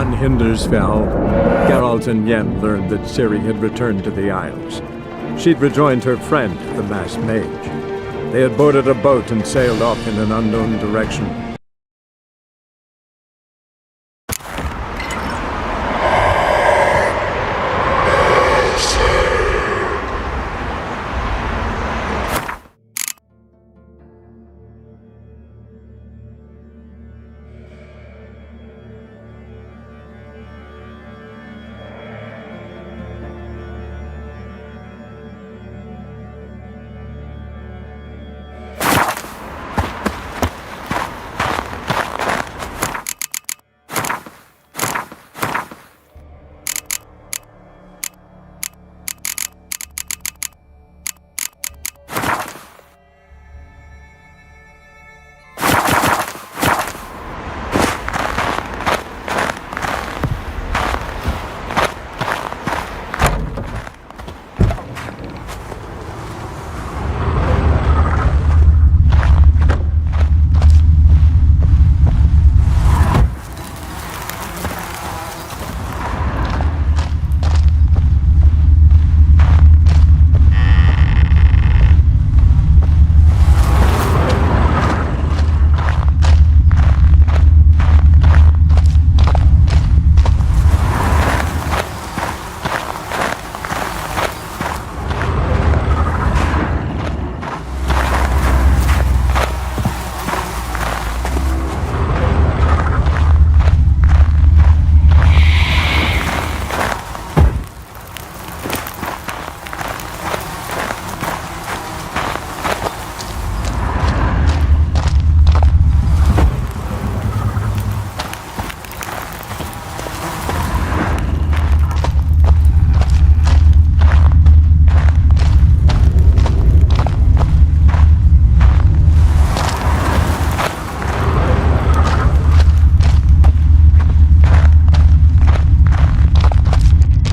On Hindersfell, Geralt and Yen learned that Ciri had returned to the Isles. She'd rejoined her friend, the Masked Mage. They had boarded a boat and sailed off in an unknown direction.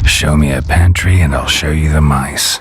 Show me a pantry and I'll show you the mice.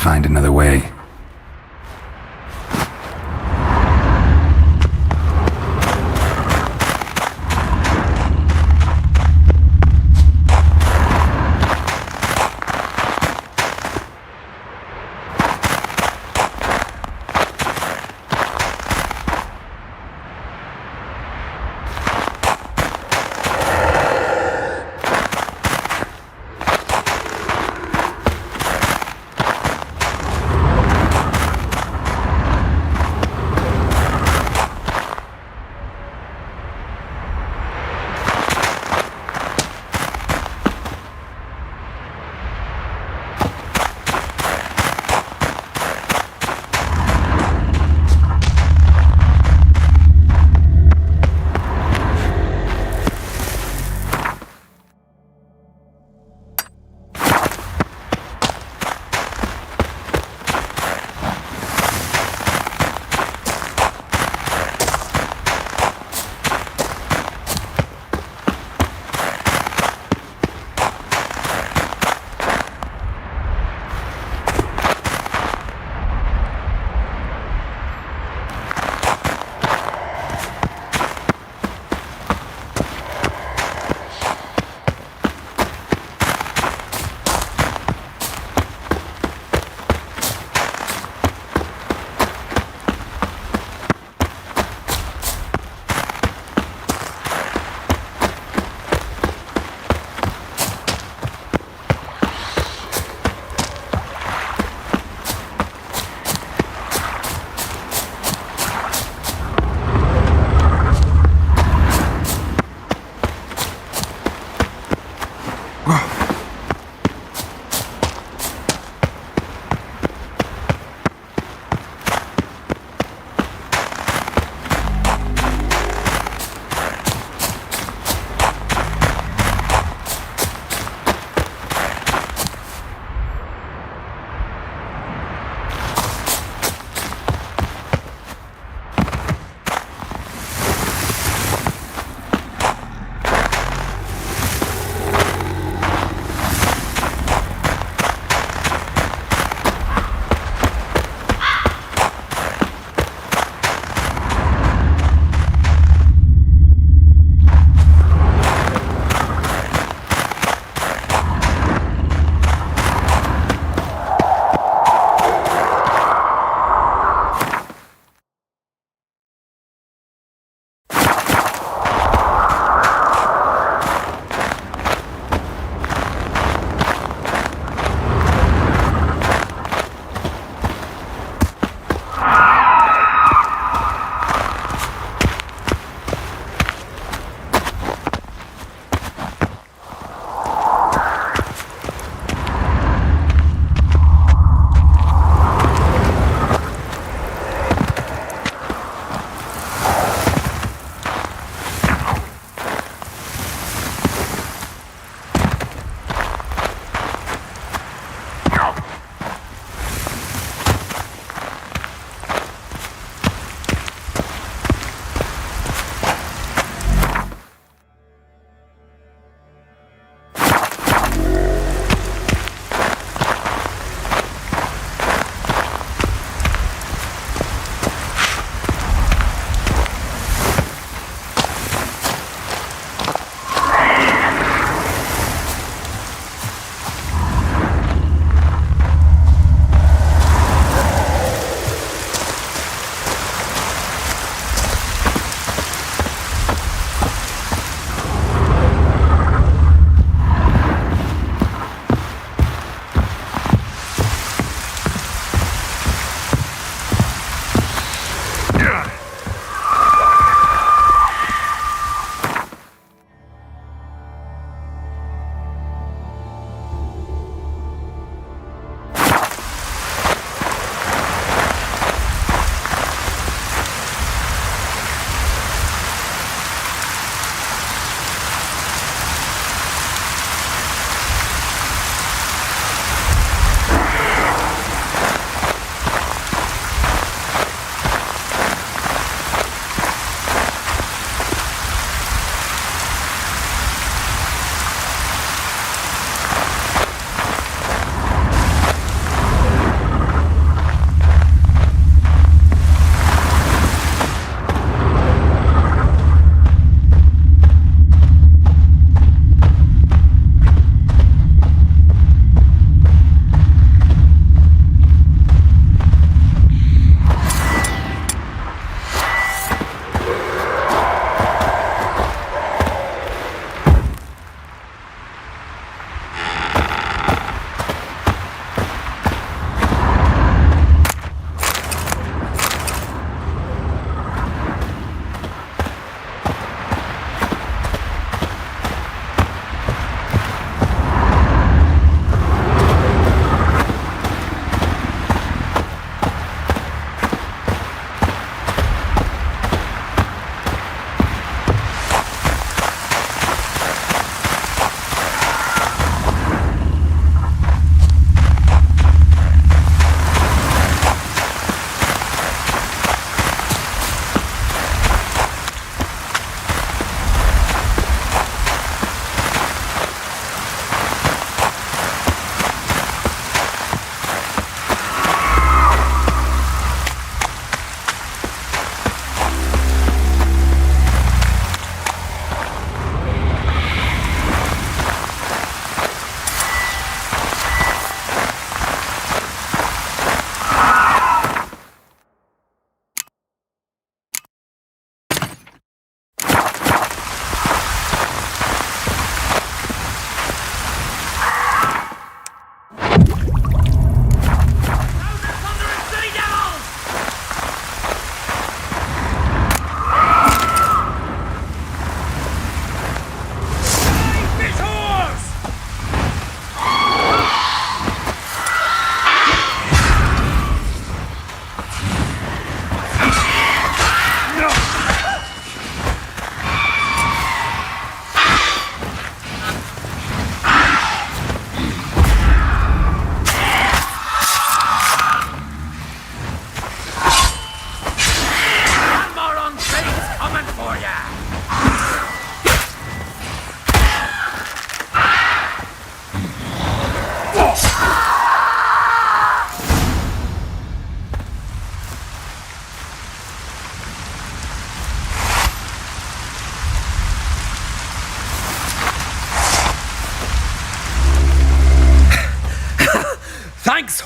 find another way.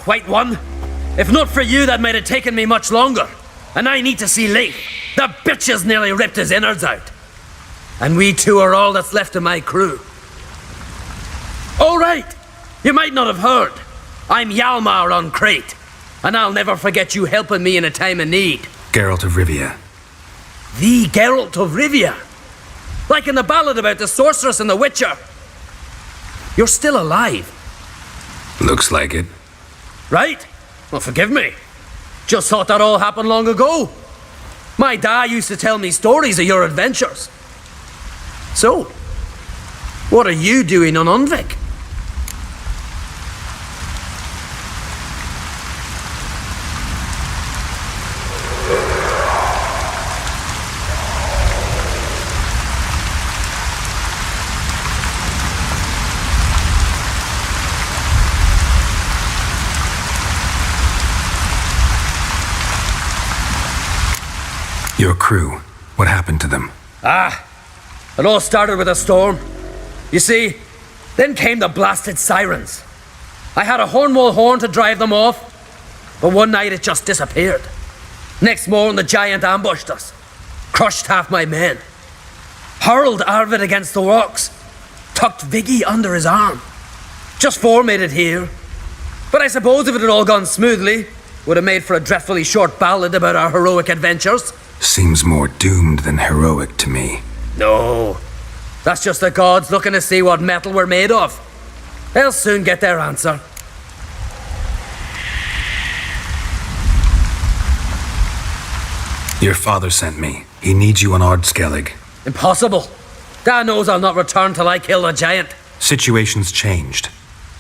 White One. If not for you, that might have taken me much longer. And I need to see Leif. The bitch has nearly ripped his innards out. And we two are all that's left of my crew. All right. You might not have heard. I'm Hjalmar on Crete. And I'll never forget you helping me in a time of need. Geralt of Rivia. The Geralt of Rivia. Like in the ballad about the sorceress and the witcher. You're still alive. Looks like it. Right? Well, forgive me. Just thought that all happened long ago. My dad used to tell me stories of your adventures. So, what are you doing on Undvik? Your crew. What happened to them? It all started with a storm. You see, then came the blasted sirens. I had a Hornwall horn to drive them off, but one night it just disappeared. Next morning the giant ambushed us, crushed half my men, hurled Arvid against the rocks, tucked Viggy under his arm. Just four made it here. But I suppose if it had all gone smoothly, would have made for a dreadfully short ballad about our heroic adventures. Seems more doomed than heroic to me. No, that's just the gods looking to see what metal we're made of. They'll soon get their answer. Your father sent me. He needs you on Ardskellig. Impossible. Dad knows I'll not return till I kill the giant. Situation's changed.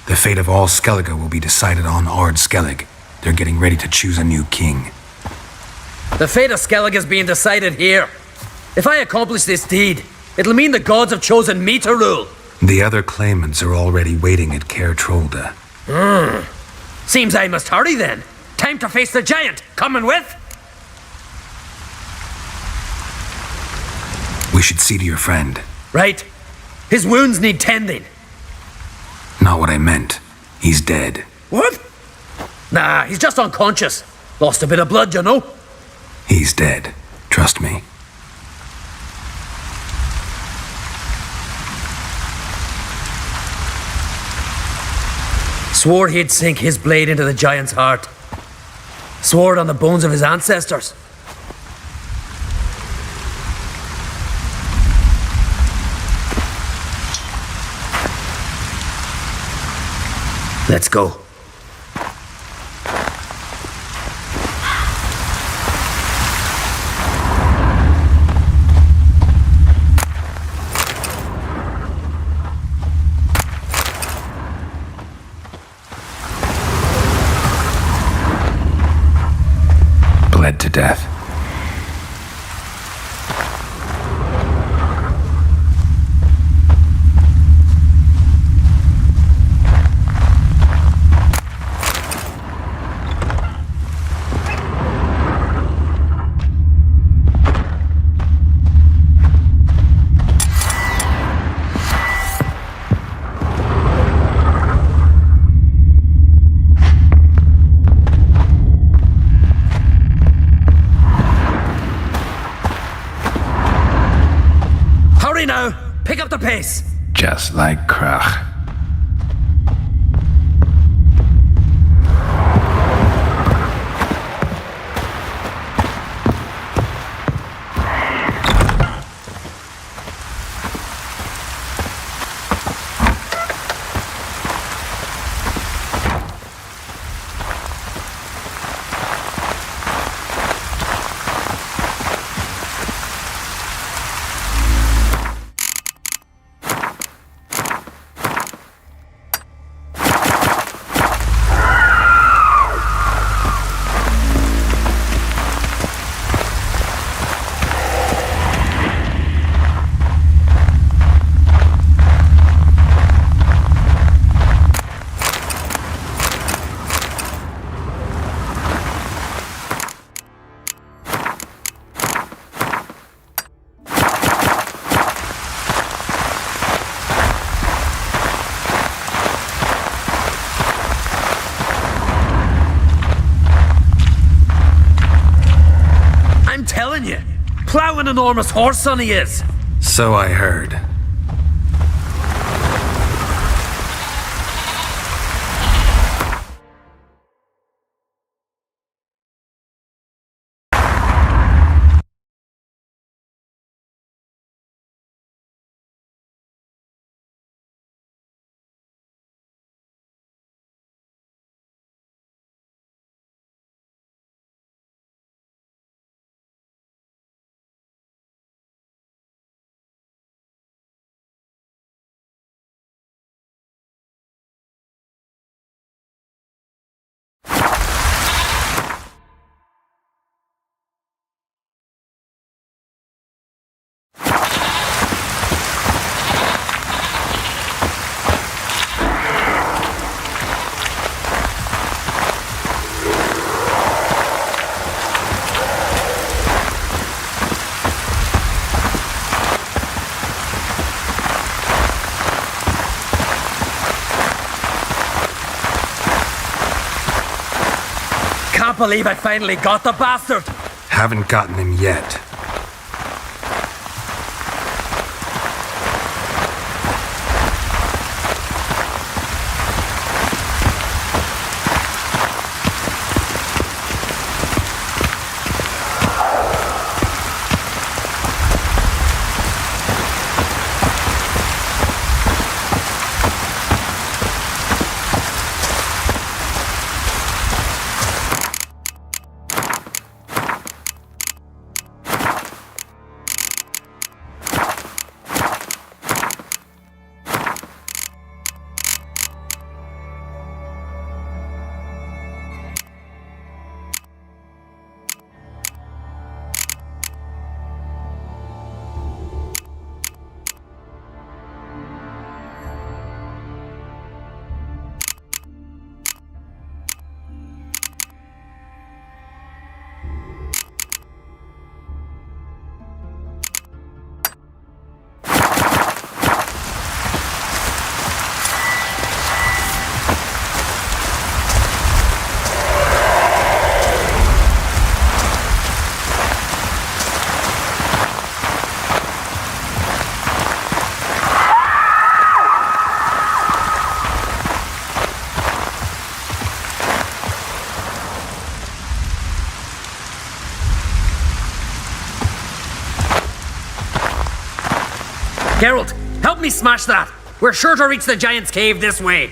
The fate of all Skellige will be decided on Ardskellig. They're getting ready to choose a new king. The fate of Skellig is being decided here. If I accomplish this deed, it'll mean the gods have chosen me to rule. The other claimants are already waiting at Caer Trolda. Seems I must hurry then. Time to face the giant. Coming with? We should see to your friend. Right. His wounds need tending. Not what I meant. He's dead. What? Nah, he's just unconscious. Lost a bit of blood, you know. He's dead. Trust me. Swore he'd sink his blade into the giant's heart. Swore it on the bones of his ancestors. Let's go. Bled to death. Hurry now! Pick up the pace! Just like Krach. Now an enormous horse son he is. So I heard. Can't believe I finally got the bastard. Haven't gotten him yet. Geralt, help me smash that. We're sure to reach the giant's cave this way.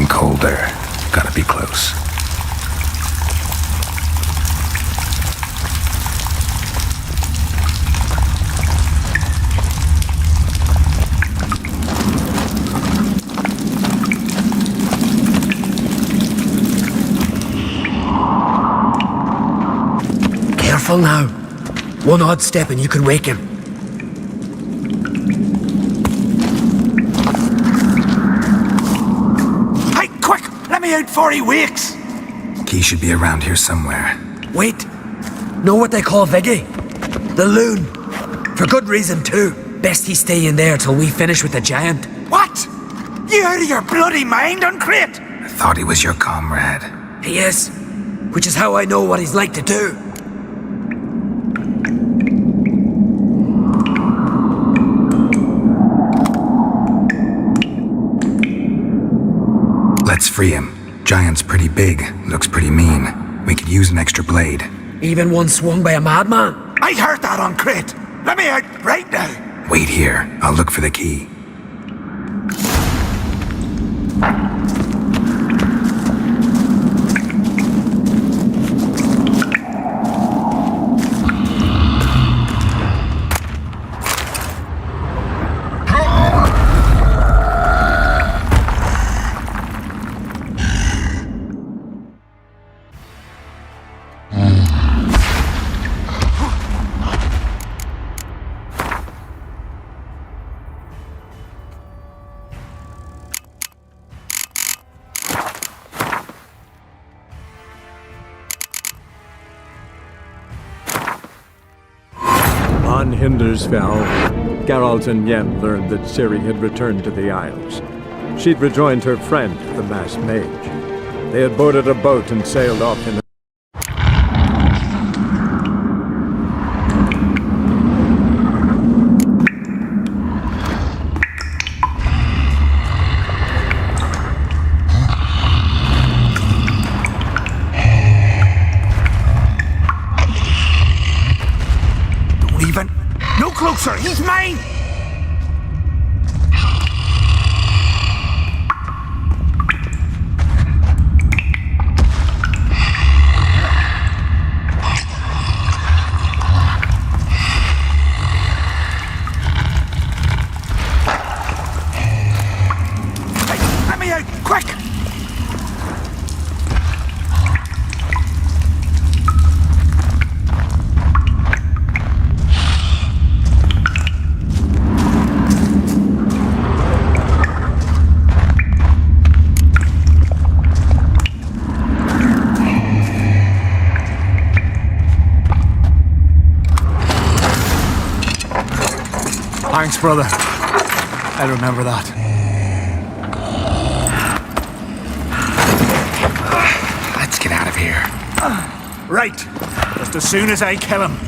Colder. Gotta be close. Careful now. One odd step and you can wake him. Out 40 weeks. Key should be around here somewhere. Wait. Know what they call Viggy? The loon. For good reason too. Best he stay in there till we finish with the giant. What? You out of your bloody mind, Uncrate? I thought he was your comrade. He is. Which is how I know what he's like to do. Let's free him. Giant's pretty big, looks pretty mean. We could use an extra blade. Even one swung by a madman. I heard that, Uncrate. Let me out right now. Wait here. I'll look for the key. On Hindersfell, Geralt and Yen learned that Ciri had returned to the Isles. She'd rejoined her friend, the Masked Mage. They had boarded a boat and sailed off in Don't even. No closer! He's mine! Hey, let me out! Quick! Thanks, brother. I remember that. Let's get out of here. Right. Just as soon as I kill him.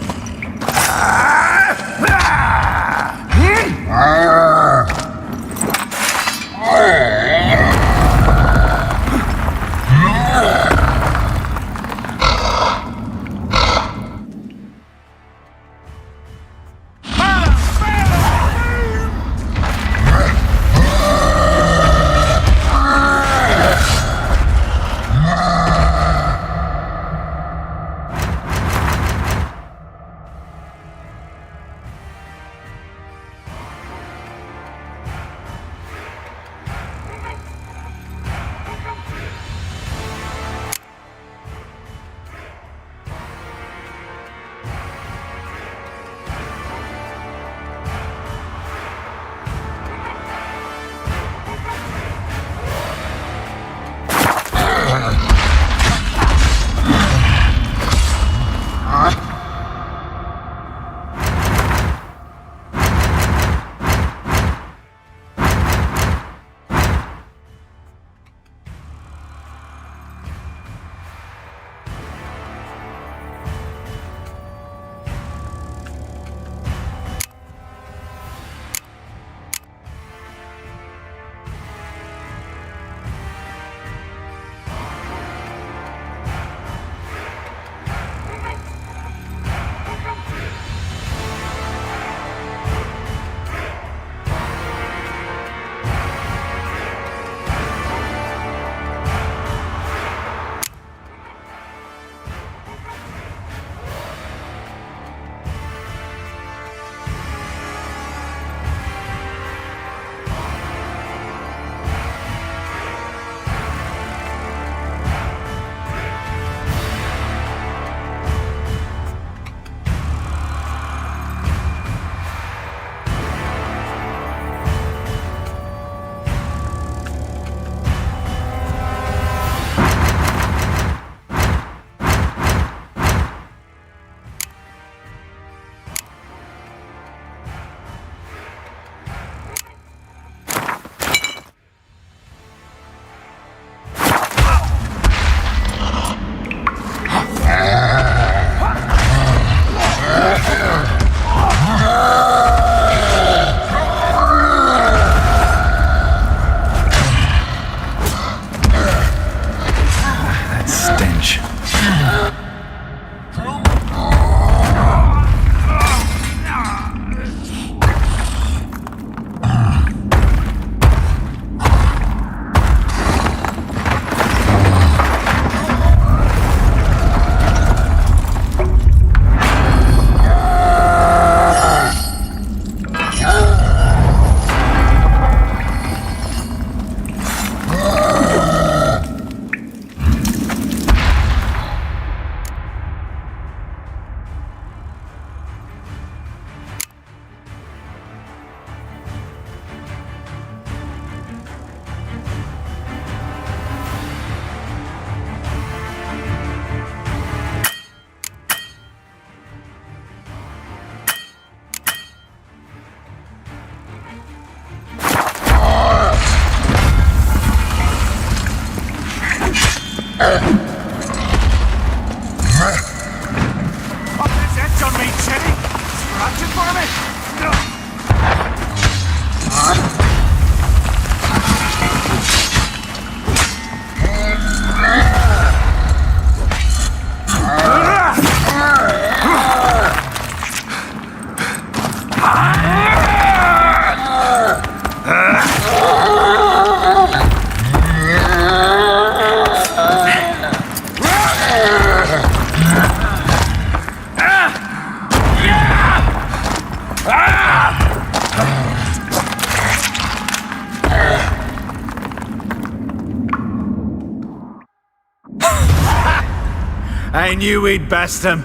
I knew we'd best him.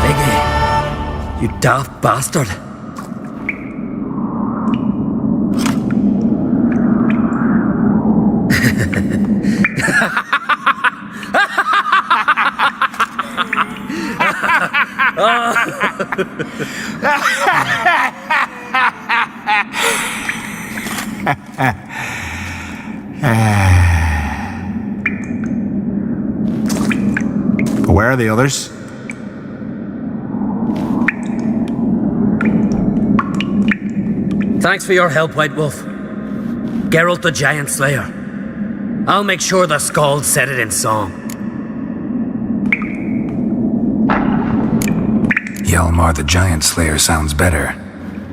Iggy, you daft bastard. Where are the others? Thanks for your help, White Wolf. Geralt the Giant Slayer. I'll make sure the Skald said it in song. Hjalmar the Giant Slayer sounds better.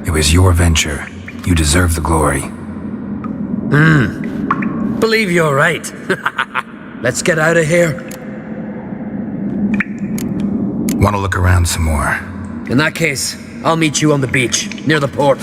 It was your venture. You deserve the glory. Believe you're right. Let's get out of here. Want to look around some more? In that case, I'll meet you on the beach, near the port.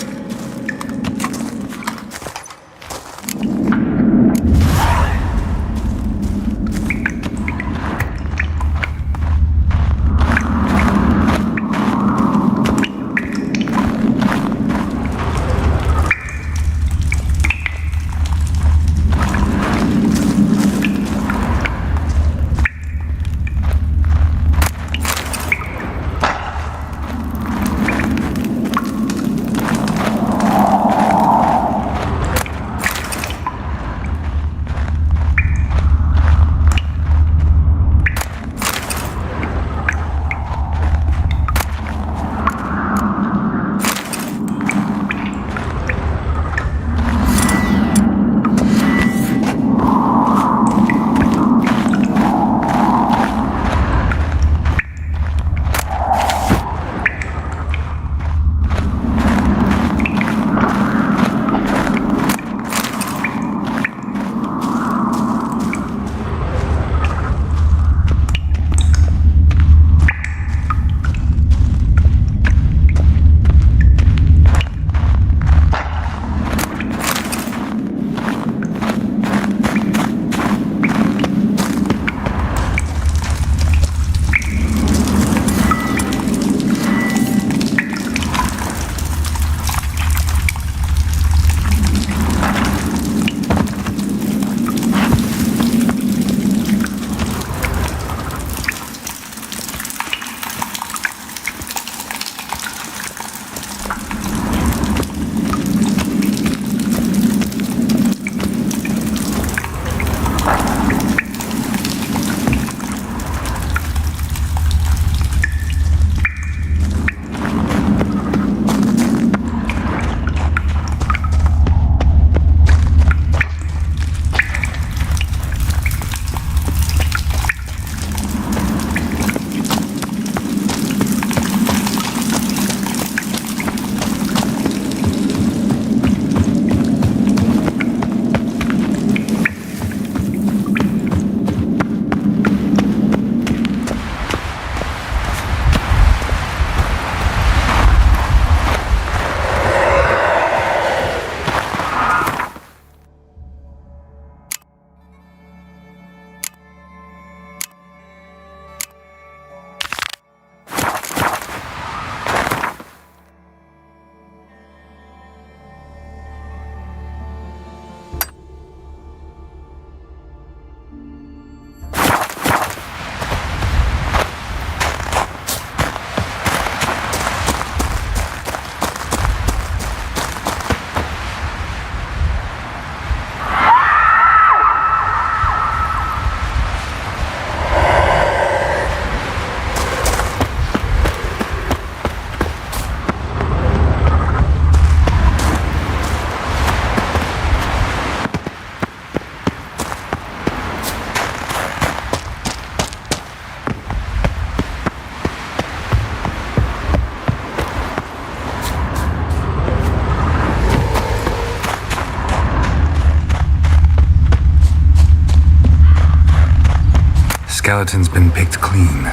Skeleton's been picked clean,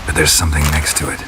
but there's something next to it.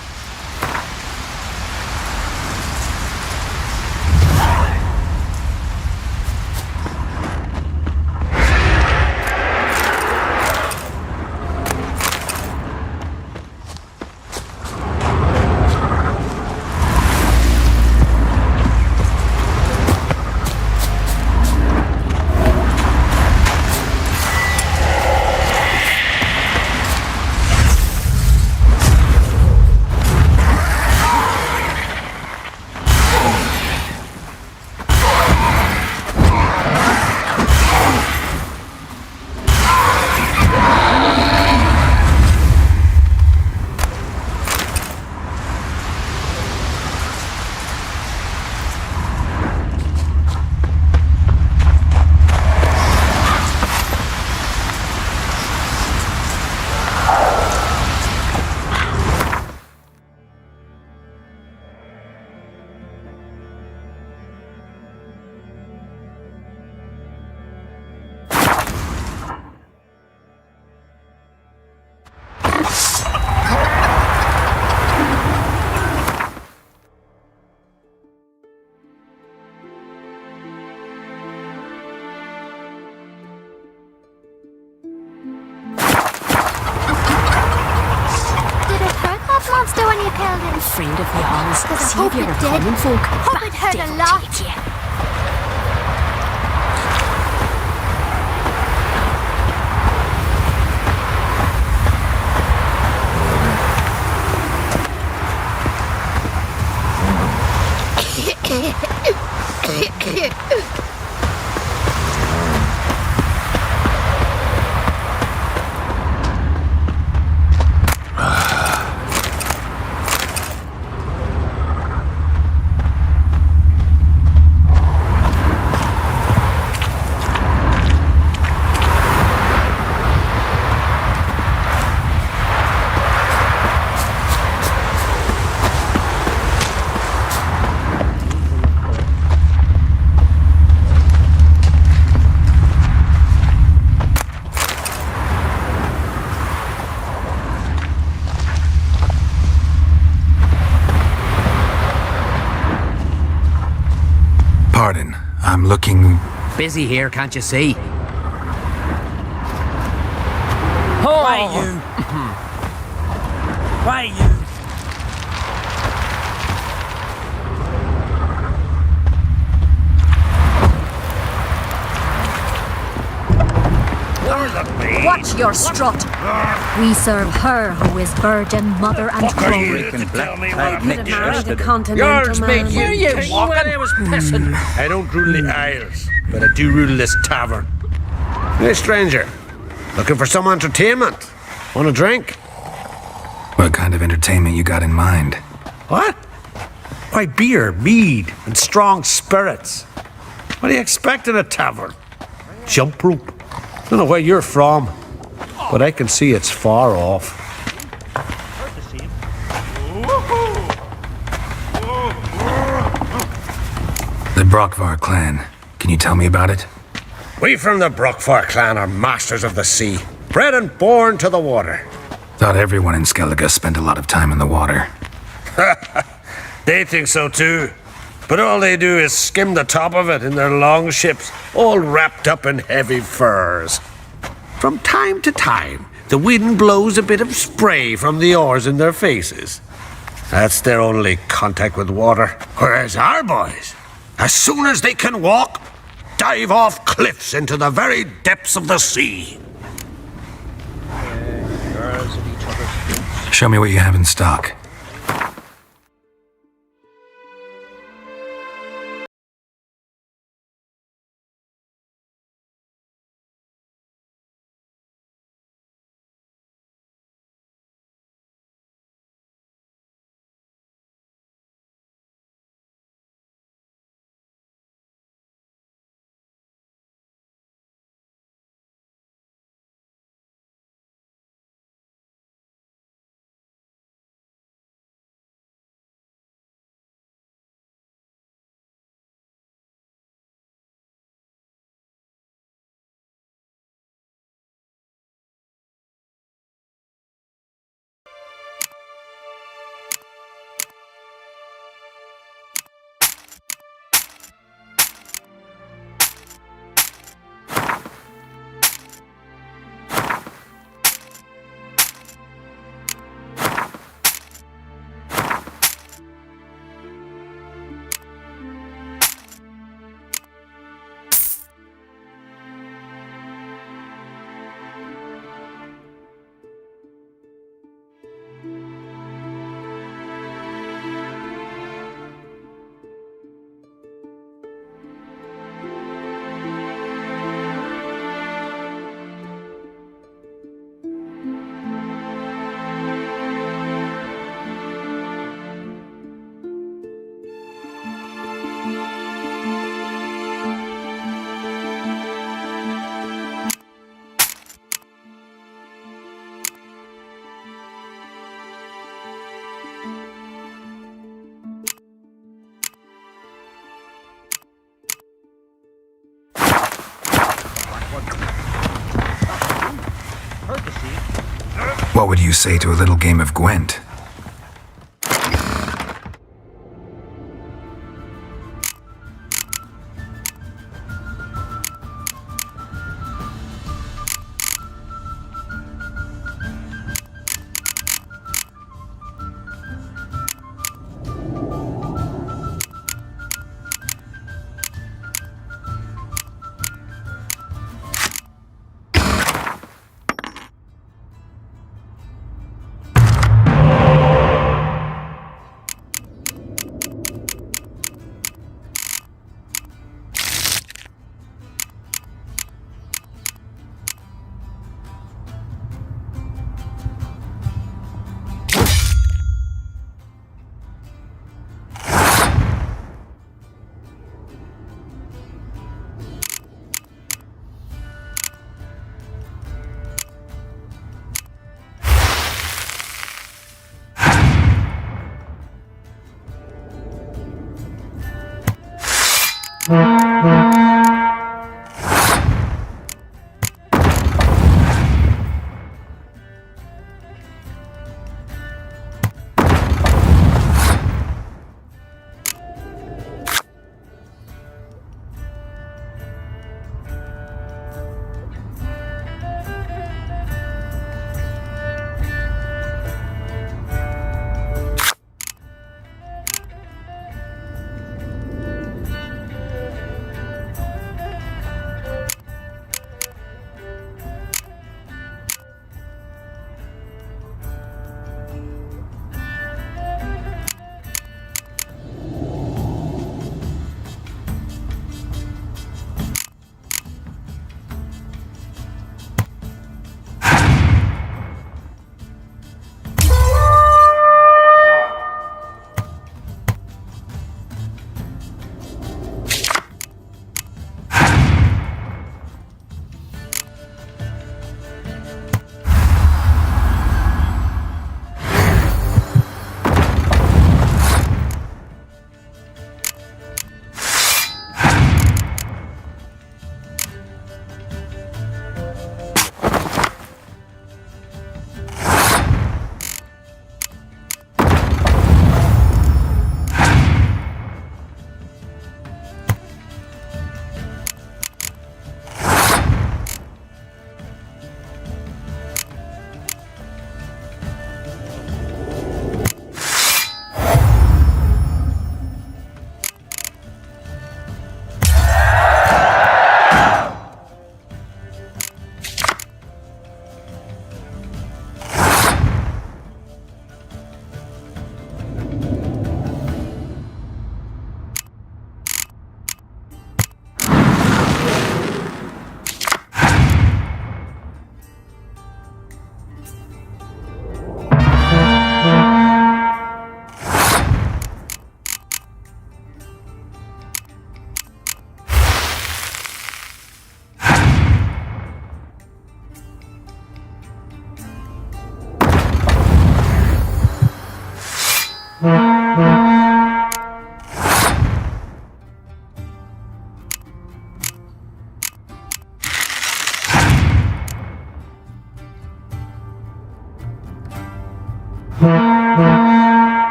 when you killed him? Afraid of the owls. Because I See hope if it you're did. common folk. Hope it hurt a Devil lot. take you. Pardon, I'm looking... Busy here, can't you see? Why you? Why you? Watch your strut. We serve her who is virgin, mother, and crow. Could have married a continental man. Where you walking? I was pissing. I don't rule the Isles, but I do rule this tavern. Hey, stranger. Looking for some entertainment? Want a drink? What kind of entertainment you got in mind? What? Why, beer, mead, and strong spirits. What do you expect in a tavern? Jump rope. Don't know where you're from, but I can see it's far off. The Brockvar clan. Can you tell me about it? We from the Brockvar clan are masters of the sea, bred and born to the water. Thought everyone in Skellige spent a lot of time in the water. They think so too, but all they do is skim the top of it in their long ships, all wrapped up in heavy furs. From time to time, the wind blows a bit of spray from the oars in their faces. That's their only contact with water. Whereas our boys, as soon as they can walk, dive off cliffs into the very depths of the sea. Show me what you have in stock. What would you say to a little game of Gwent?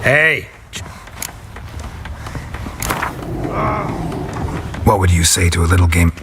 Hey! What would you say to a little game?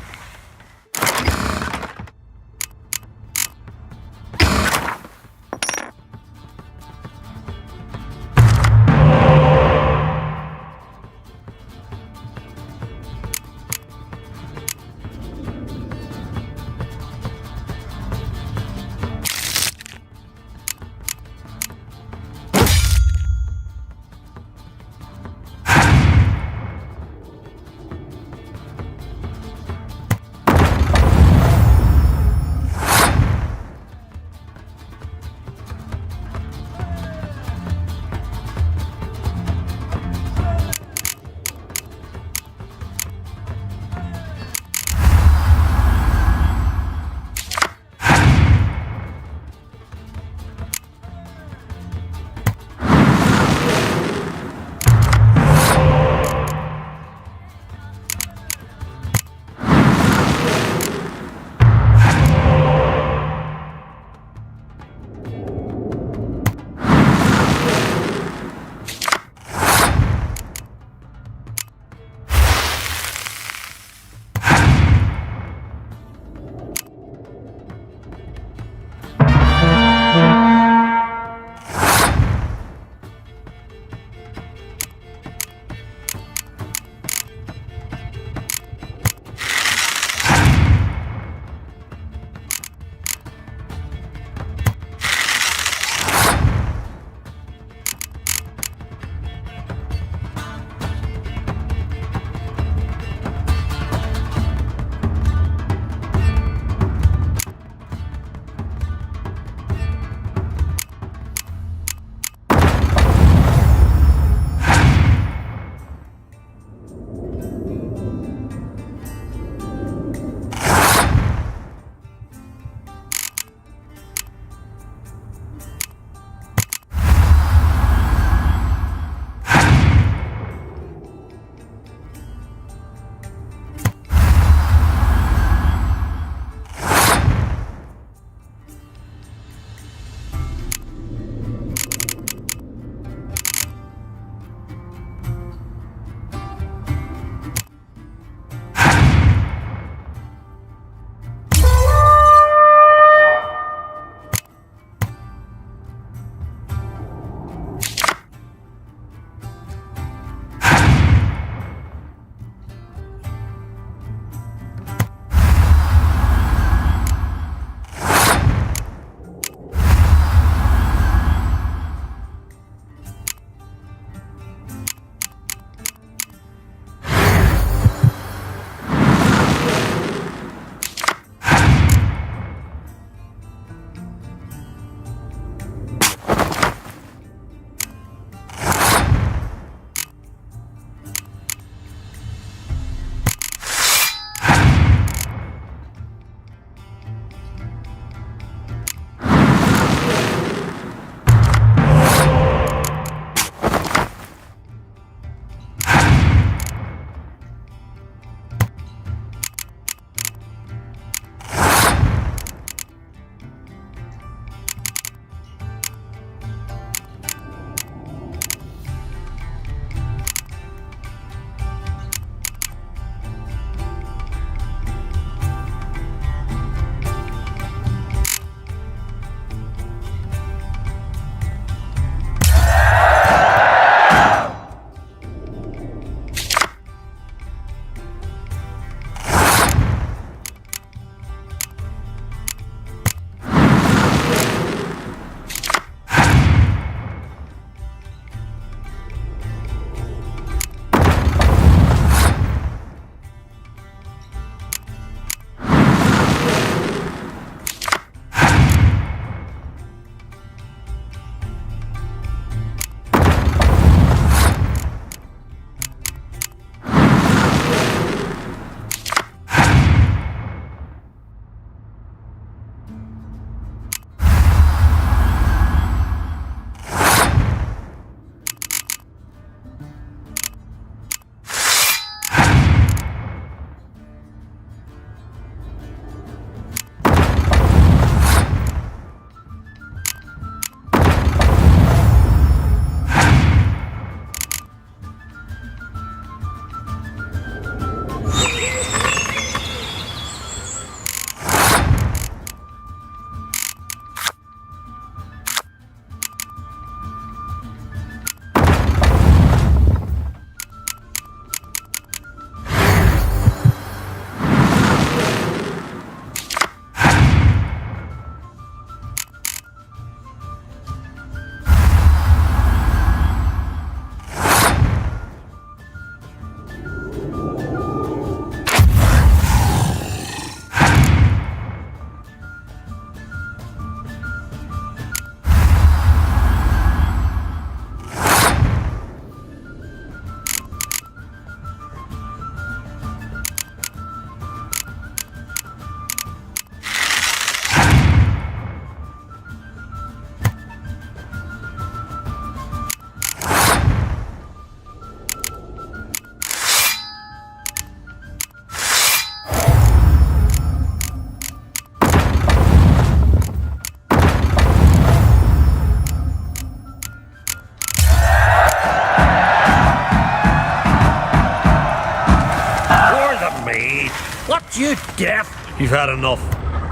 you deaf? You've had enough.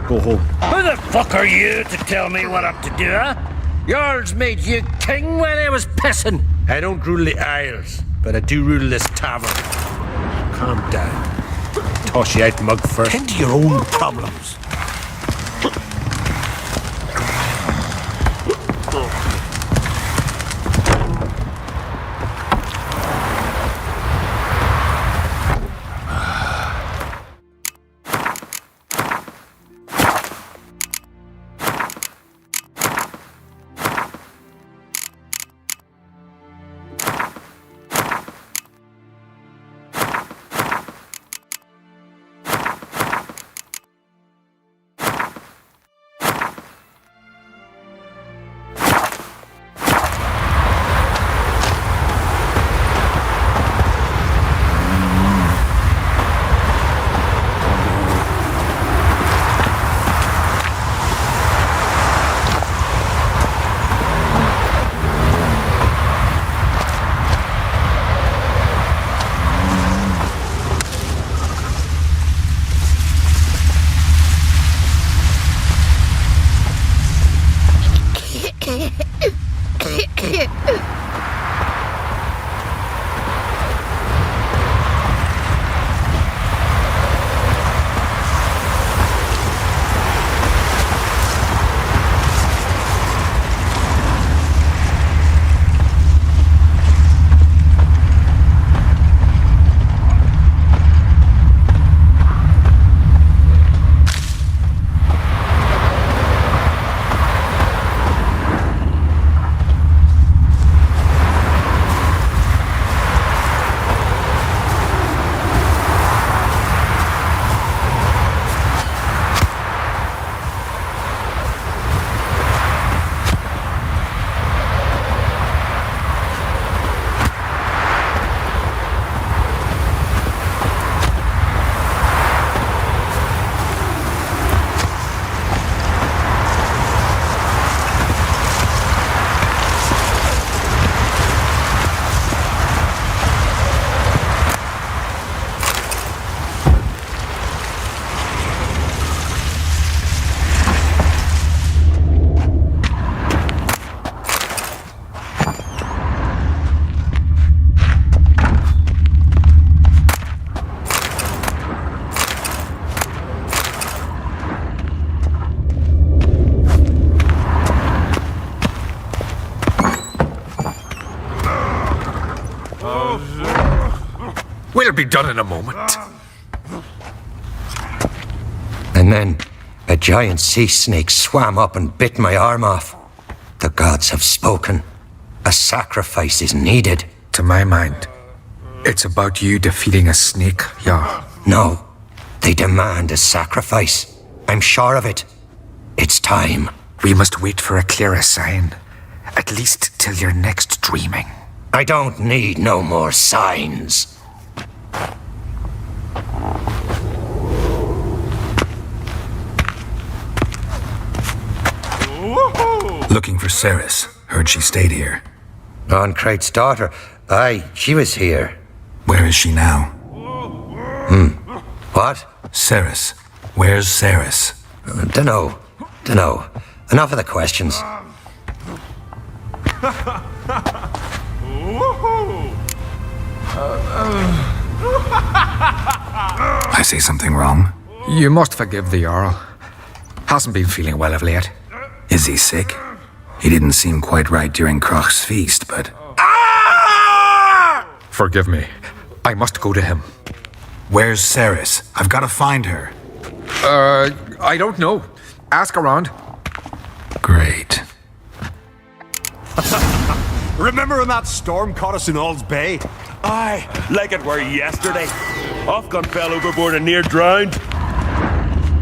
Go home. Who the fuck are you to tell me what I'm to do, huh? Jarl's made you king when I was pissing. I don't rule the Isles, but I do rule this tavern. Calm down. Toss you out mug first. Tend to your own problems. We'll be done in a moment. And then a giant sea snake swam up and bit my arm off. The gods have spoken. A sacrifice is needed. To my mind, it's about you defeating a snake, Jarl. No, they demand a sacrifice. I'm sure of it. It's time. We must wait for a clearer sign. At least till your next dreaming. I don't need no more signs. Looking for Cerys. Heard she stayed here. Oncrate's daughter. Aye, she was here. Where is she now? What? Cerys. Where's Cerys? Dunno. Enough of the questions. I say something wrong? You must forgive the Jarl. Hasn't been feeling well of late. Is he sick? He didn't seem quite right during Crach's feast, but... Forgive me. I must go to him. Where's Cerys? I've got to find her. I don't know. Ask around. Great. Remember when that storm caught us in Ald's Bay? Aye, like it were yesterday. Ofcom fell overboard and near drowned.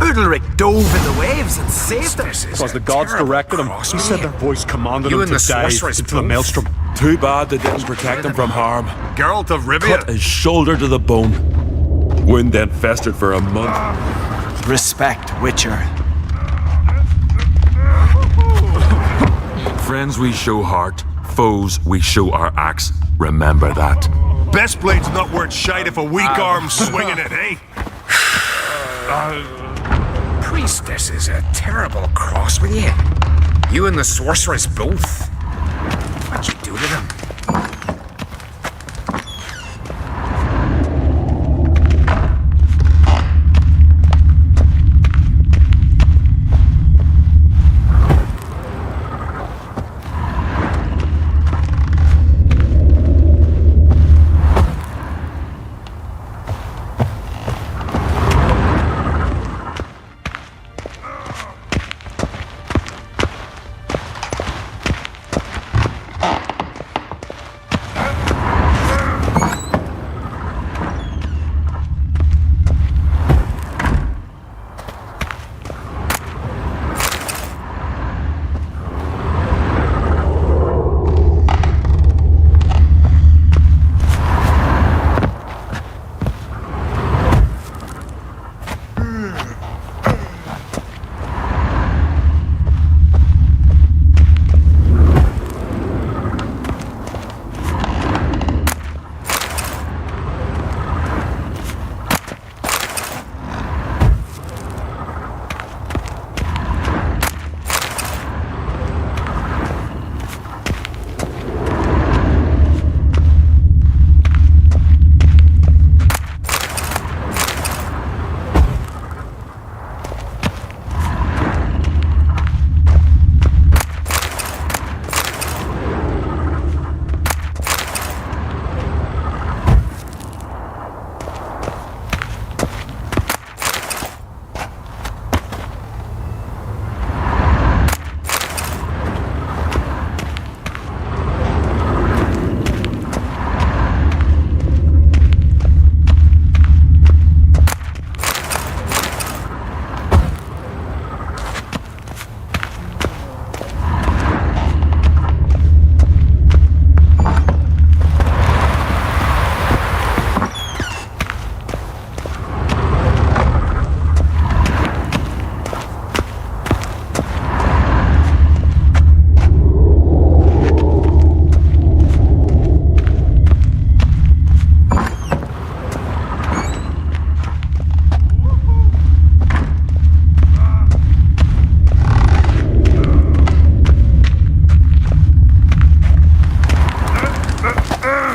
Udalric dove in the waves and saved us. Because the gods directed him. He said their voice commanded him to dive into the maelstrom. Too bad they didn't protect him from harm. Geralt of Rivia. Cut his shoulder to the bone. Wound then festered for a month. Respect, Witcher. Friends we show heart, foes we show our axe. Remember that. Best blade's not worth shite if a weak arm's swinging it, eh? Priestess is a terrible cross with you. You and the sorceress both. What'd you do to them?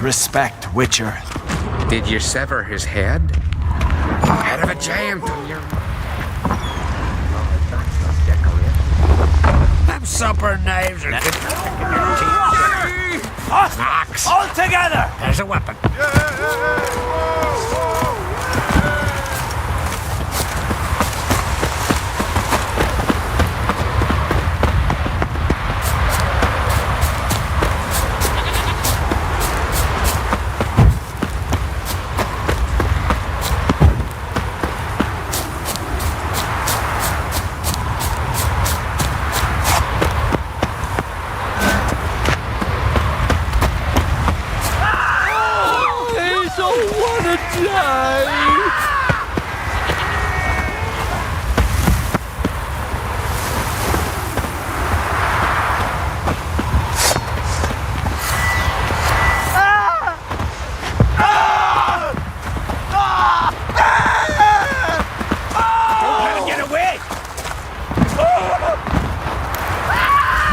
Respect, Witcher. Did you sever his head? Head of a giant on your... Them supper knives are good for picking your teeth. Axe. All together! There's a weapon.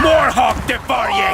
Morhawk Devarye!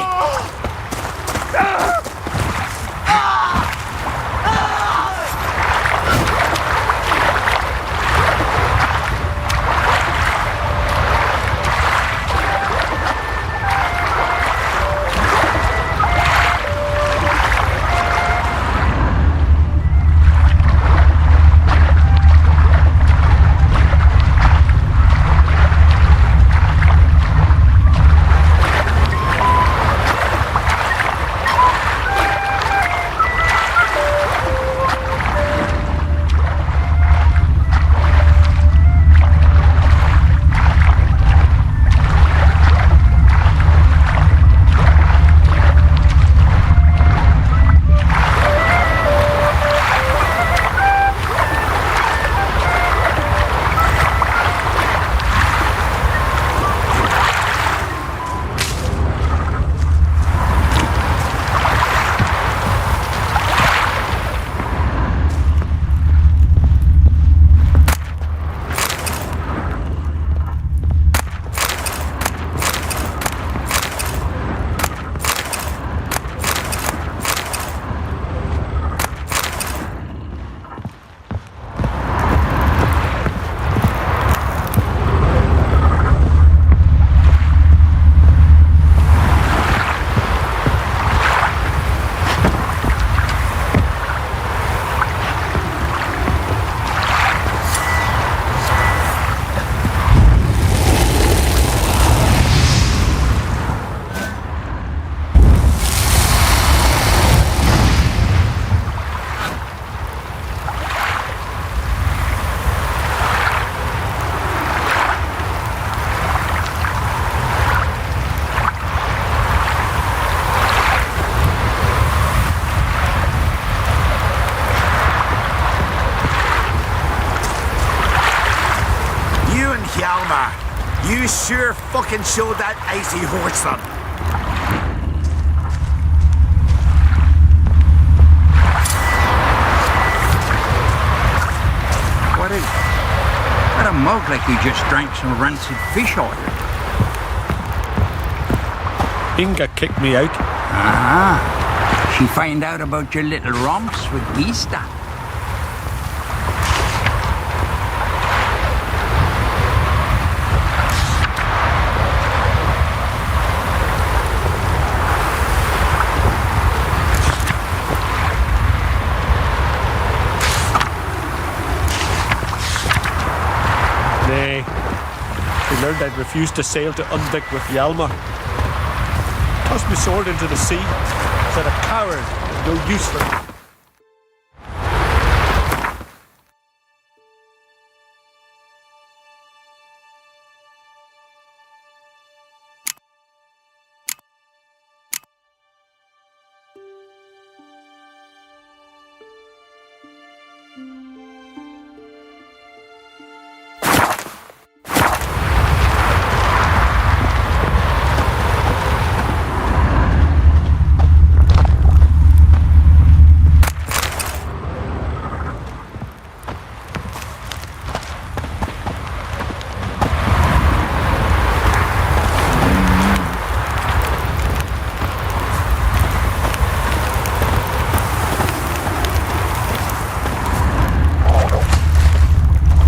sure fucking showed that icy horse them. What is it? Got a mug like you just drank some rancid fish oil. Inga kicked me out. Ah, she find out about your little romps with Gista. Nay. He learned I'd refused to sail to Undvik with Hjalmar. Tossed my sword into the sea. Said a coward, no use for it.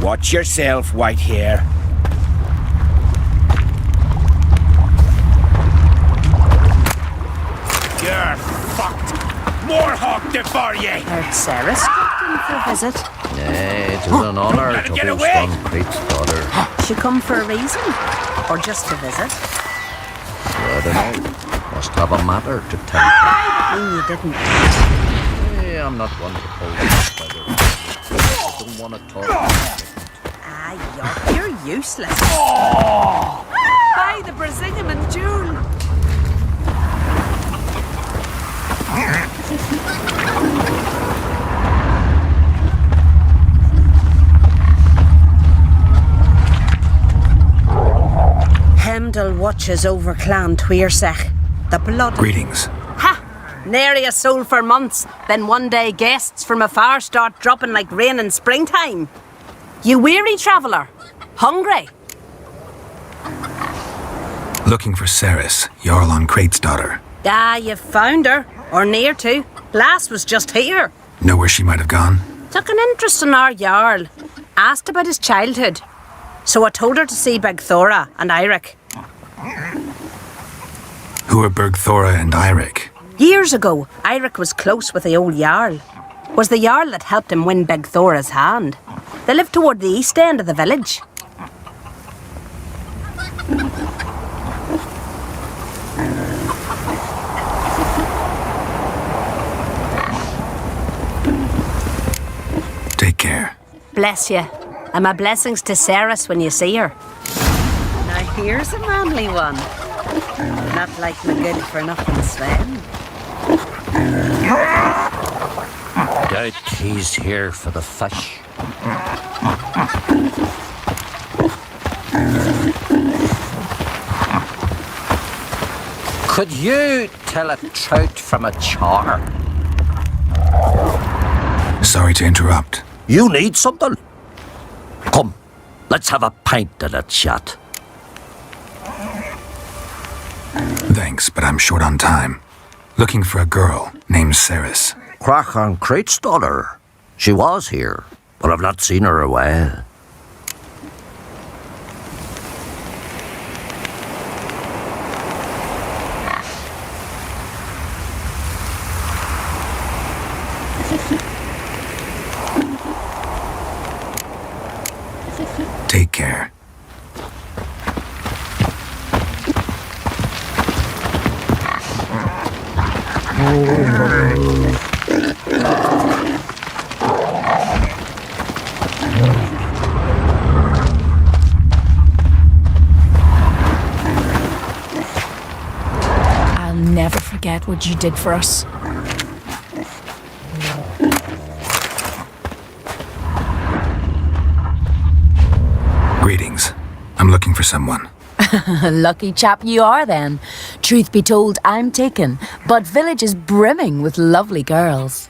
Watch yourself, white hair. You're fucked. More hawk before ye. Heard Sarah stopped in for a visit. Nay, it is an honour to Get host away. Concrete's daughter. She come for a reason? Or just to visit? I don't know. Must have a matter to tell. I mean you didn't. Hey, I'm not one to pull this by the I don't want to talk. Ah, you're useless. By the Brazilian and June. Hemdall watches over Clan Tweersech. The blood. Greetings. Ha! Nary a soul for months. Then one day guests from afar start dropping like rain in springtime. You weary traveller? Hungry? Looking for Ceres, Jarl on Crate's daughter. Ah, you found her. Or near to. Lass was just here. Know where she might have gone? Took an interest in our Jarl. Asked about his childhood. So I told her to see Begthora and Eirik. Who are Bergthora and Eirik? Years ago, Eirik was close with the old Jarl. Was the Jarl that helped him win Begthora's hand. They lived toward the east end of the village. Take care. Bless you. And my blessings to Ceres when you see her. Now here's a manly one. Not like the good for nothing Sven. Doubt he's here for the fish. Could you tell a trout from a char? Sorry to interrupt. You need something? Come, let's have a pint and a chat. Thanks, but I'm short on time. Looking for a girl named Ceres. Crach on Crate's daughter. She was here, but I've not seen her a while. Take care. I'll never forget what you did for us. Greetings. I'm looking for someone. Lucky chap you are then. Truth be told, I'm taken, but village is brimming with lovely girls.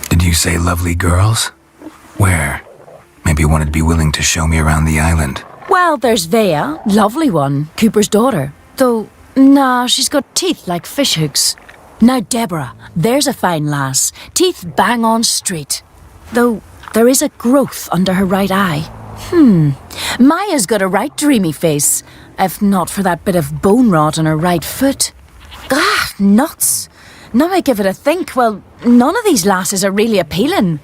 Did you say lovely girls? Where? Maybe one would be willing to show me around the island. Well, there's Vea, lovely one, Cooper's daughter. Though, nah, she's got teeth like fishhooks. Now Deborah, there's a fine lass, teeth bang on straight. Though, there is a growth under her right eye. Maya's got a right dreamy face, if not for that bit of bone rot on her right foot. Ah, nuts. Now I give it a think, well, none of these lasses are really appealing.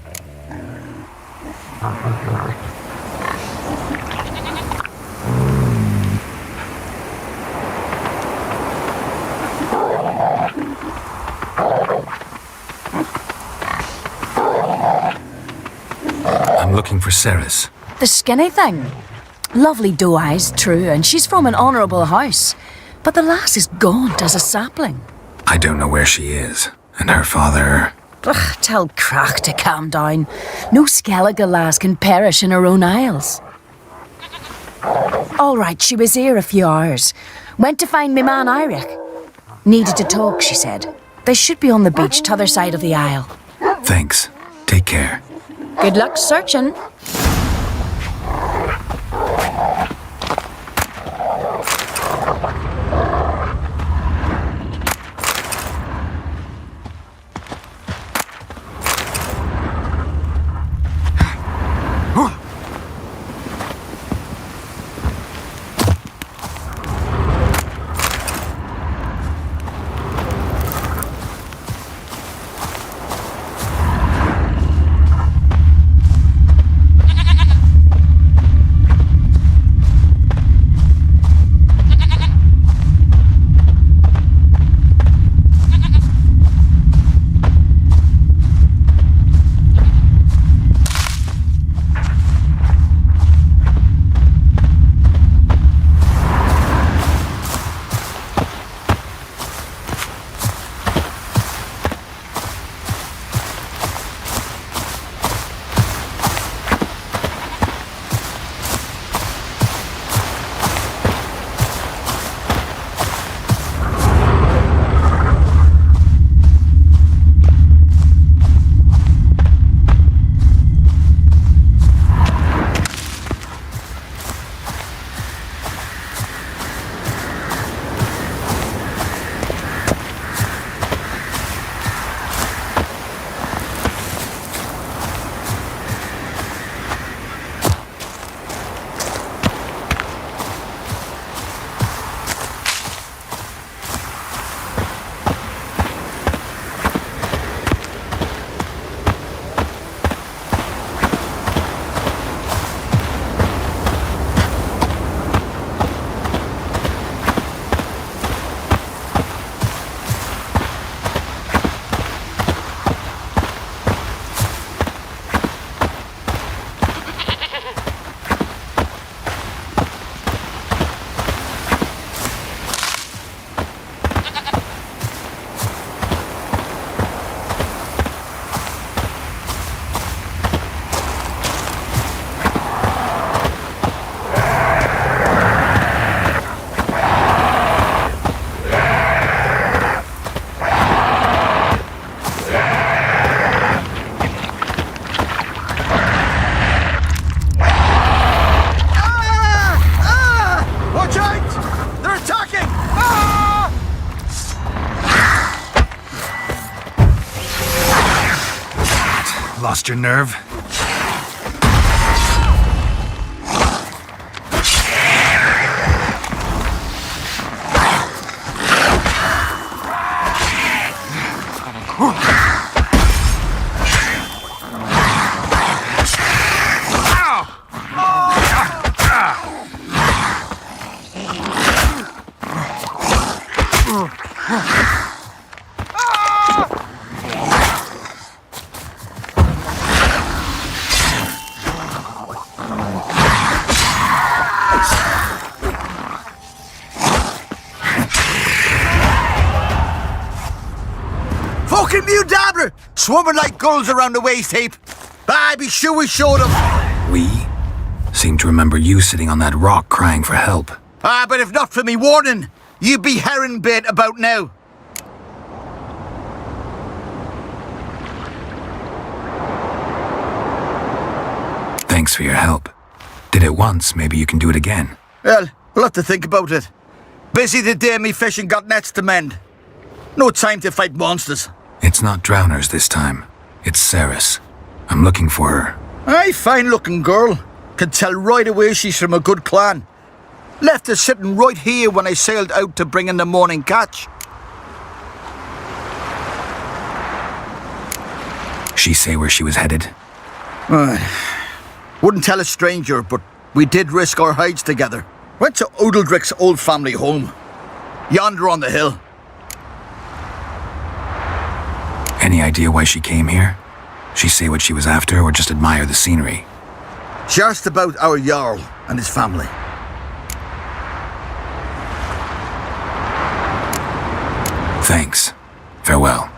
I'm looking for Ceres. The skinny thing. Lovely doe eyes, true, and she's from an honourable house. But the lass is gaunt as a sapling. I don't know where she is, and her father... Ugh, tell Crach to calm down. No Skellige lass can perish in her own isles. All right, she was here a few hours. Went to find me man Eirich. Needed to talk, she said. They should be on the beach t'other side of the isle. Thanks. Take care. Good luck searching. Lost your nerve? Fucking Mudabra! Swarming like gulls around the waist heap. Bah, be sure we showed them. We? Seem to remember you sitting on that rock crying for help. Ah, but if not for me warning, you'd be herring bait about now. Thanks for your help. Did it once, maybe you can do it again. Well, we'll have to think about it. Busy the day me fishing got nets to mend. No time to fight monsters. It's not drowners this time. It's Ceres. I'm looking for her. Aye, fine-looking girl. Can tell right away she's from a good clan. Left her sitting right here when I sailed out to bring in the morning catch. She say where she was headed? Wouldn't tell a stranger, but we did risk our hides together. Went to Odeldrick's old family home. Yonder on the hill. Any idea why she came here? She say what she was after or just admire the scenery? She asked about our Jarl and his family. Thanks. Farewell.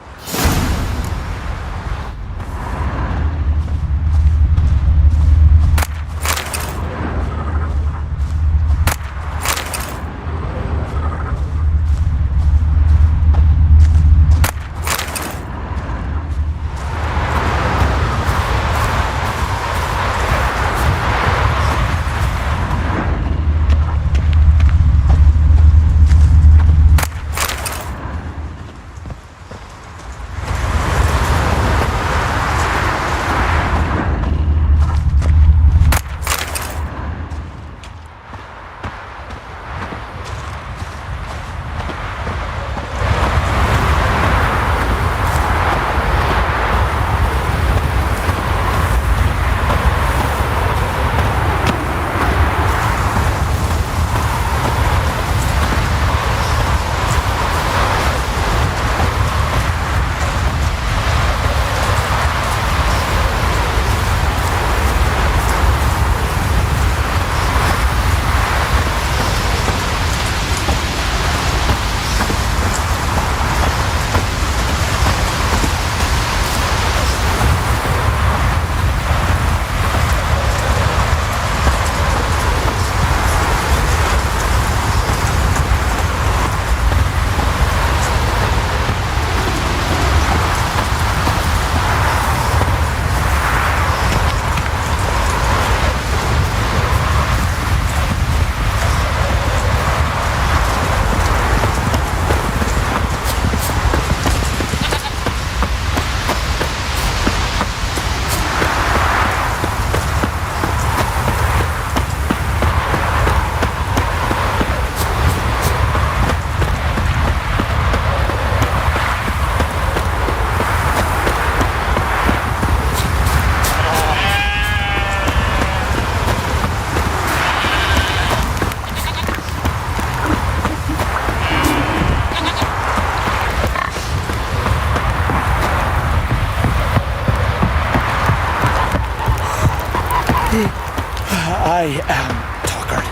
I am tuckered.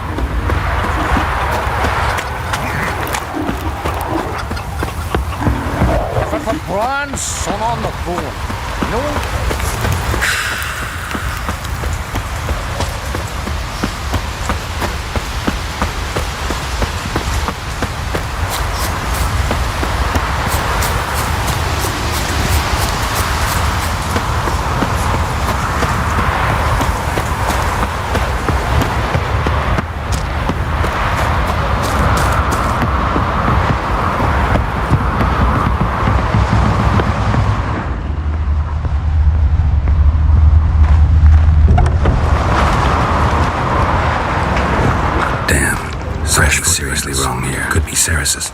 If I put bronze sun on the board, no. Fresh was seriously wrong here. Could be Ceres's.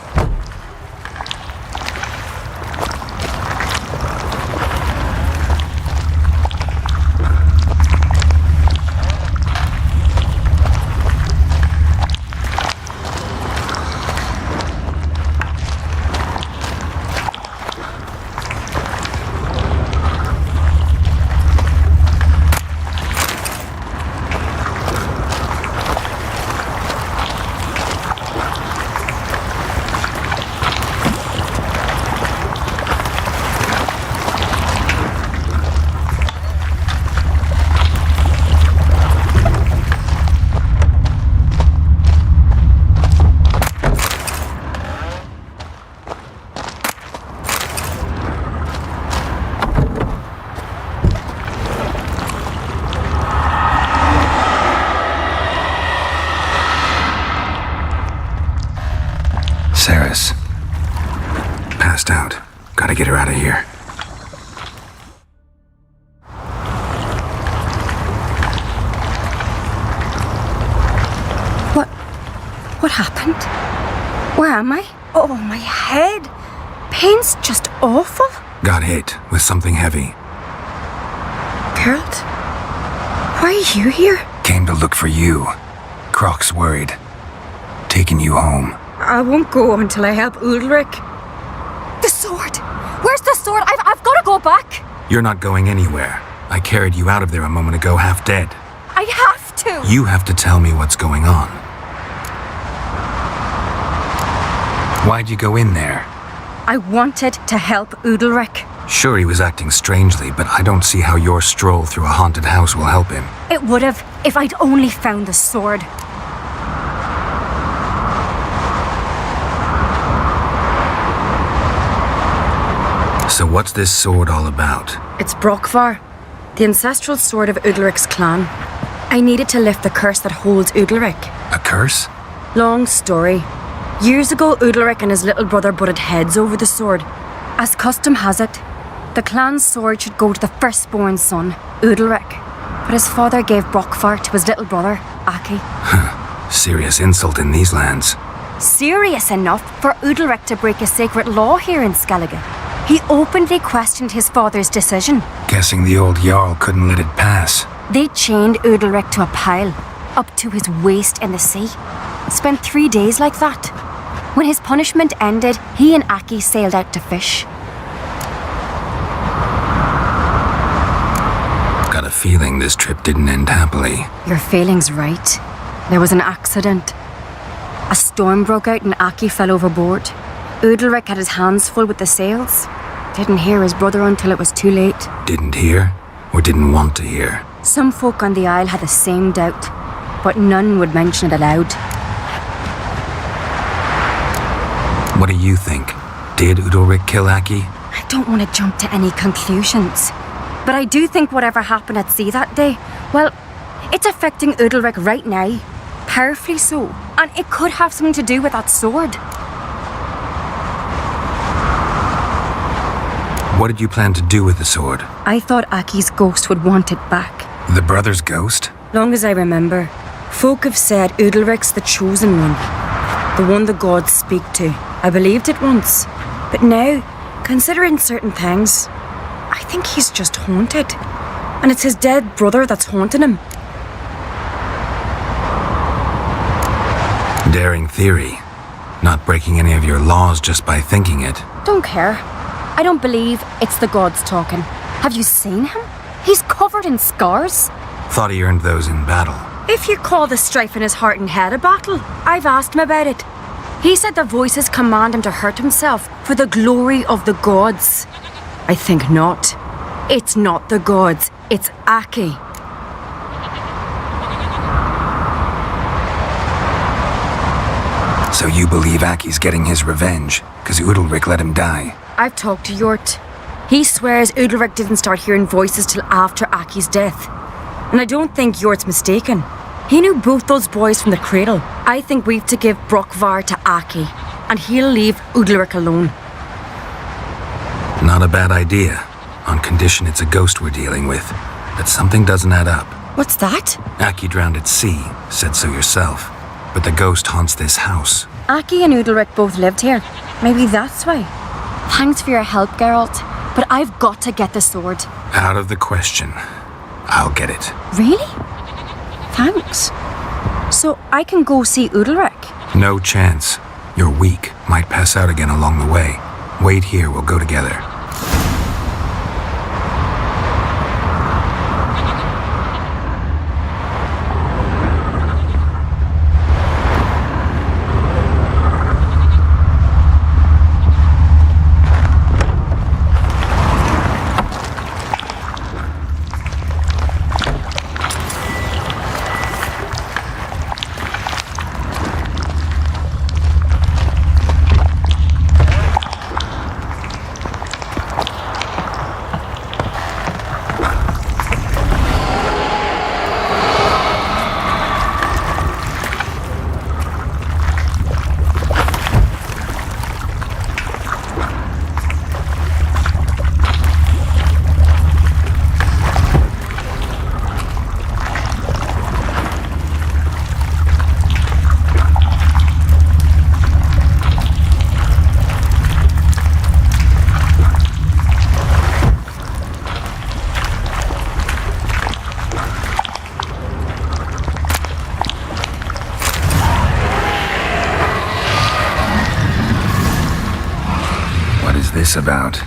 Ceres. Passed out. Gotta get her out of here. What happened? Where am I? Oh, my head. Pain's just awful. Got hit with something heavy. Geralt? Why are you here? Came to look for you. Croc's worried. Taking you home. I won't go until I help Udalric. The sword! Where's the sword? I've got to go back. You're not going anywhere. I carried you out of there a moment ago half dead. I have to. You have to tell me what's going on. Why'd you go in there? I wanted to help Udalric. Sure, he was acting strangely, but I don't see how your stroll through a haunted house will help him. It would have if I'd only found the sword. So what's this sword all about? It's Brokvar, the ancestral sword of Udalric's clan. I needed to lift the curse that holds Udalric. A curse? Long story. Years ago, Udalric and his little brother butted heads over the sword. As custom has it, the clan's sword should go to the firstborn son, Udalric. But his father gave Brokvar to his little brother, Aki. Serious insult in these lands. Serious enough for Udalric to break a sacred law here in Skellige. He openly questioned his father's decision. Guessing the old Jarl couldn't let it pass. They chained Udalric to a pile, up to his waist in the sea. Spent 3 days like that. When his punishment ended, he and Aki sailed out to fish. Got a feeling this trip didn't end happily. Your feeling's right. There was an accident. A storm broke out and Aki fell overboard. Udalric had his hands full with the sails. Didn't hear his brother until it was too late. Didn't hear? Or didn't want to hear? Some folk on the Isle had the same doubt, but none would mention it aloud. What do you think? Did Udalric kill Aki? I don't want to jump to any conclusions, but I do think whatever happened at sea that day, well, it's affecting Udalric right now. Powerfully so. And it could have something to do with that sword. What did you plan to do with the sword? I thought Aki's ghost would want it back. The brother's ghost? Long as I remember, folk have said Udalric's the chosen one. The one the gods speak to. I believed it once. But now, considering certain things, I think he's just haunted. And it's his dead brother that's haunting him. Daring theory. Not breaking any of your laws just by thinking it. Don't care. I don't believe it's the gods talking. Have you seen him? He's covered in scars. Thought he earned those in battle. If you call the strife in his heart and head a battle, I've asked him about it. He said the voices command him to hurt himself for the glory of the gods. I think not. It's not the gods, it's Aki. So you believe Aki's getting his revenge, because Udalric let him die? I've talked to Yort. He swears Udalric didn't start hearing voices till after Aki's death. And I don't think Yort's mistaken. He knew both those boys from the cradle. I think we've to give Brokvar to Aki, and he'll leave Udalric alone. Not a bad idea, on condition it's a ghost we're dealing with. That something doesn't add up. What's that? Aki drowned at sea, said so yourself. But the ghost haunts this house. Aki and Udalric both lived here. Maybe that's why. Thanks for your help, Geralt, but I've got to get the sword. Out of the question. I'll get it. Really? Thanks. So I can go see Udalric? No chance. You're weak. Might pass out again along the way. Wait here, we'll go together. this about?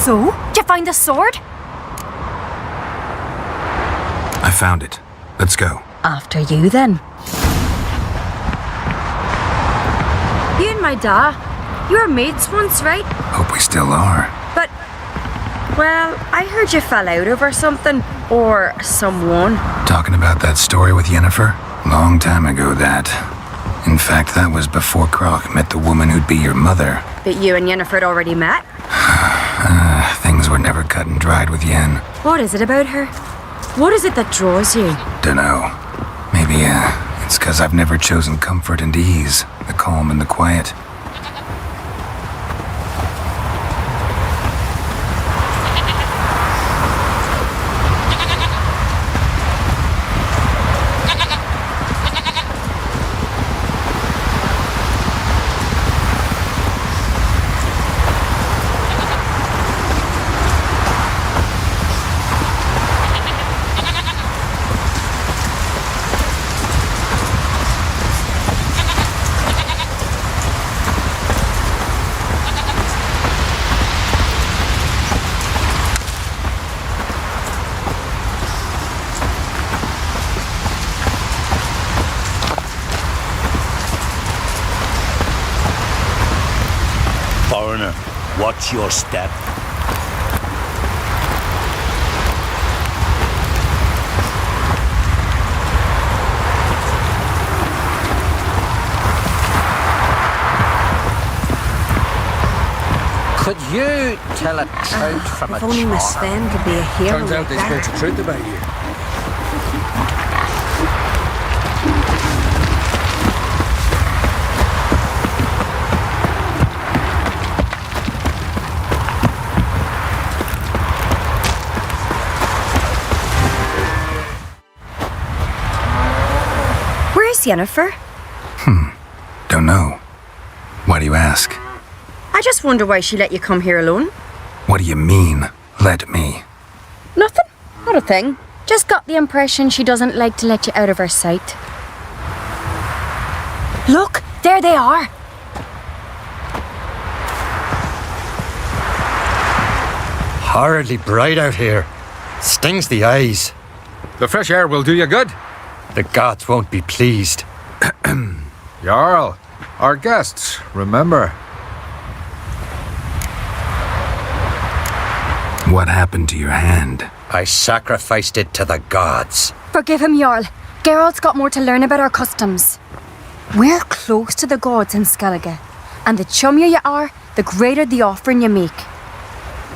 So, did you find the sword? I found it. Let's go. After you, then. You and my da, you were mates once, right? Hope we still are. But, well, I heard you fell out over something. Or someone. Talking about that story with Yennefer? Long time ago, that. In fact, that was before Croc met the woman who'd be your mother. But you and Yennefer had already met? Things were never cut and dried with Yen. What is it about her? What is it that draws you? Dunno. Maybe, it's 'cause I've never chosen comfort and ease, the calm and the quiet. Foreigner, watch your step. Could you tell a truth from a If only Miss charmer? Sven could be a hero Turns like out they that. spoke the truth about you. Where's Yennefer? Don't know. Why do you ask? I just wonder why she let you come here alone. What do you mean, let me? Nothing. Not a thing. Just got the impression she doesn't like to let you out of her sight. Look, there they are. Horridly bright out here. Stings the eyes. The fresh air will do you good. The gods won't be pleased. Jarl, our guests, remember. What happened to your hand? I sacrificed it to the gods. Forgive him, Jarl. Geralt's got more to learn about our customs. We're close to the gods in Skellige, and the chummier you are, the greater the offering you make.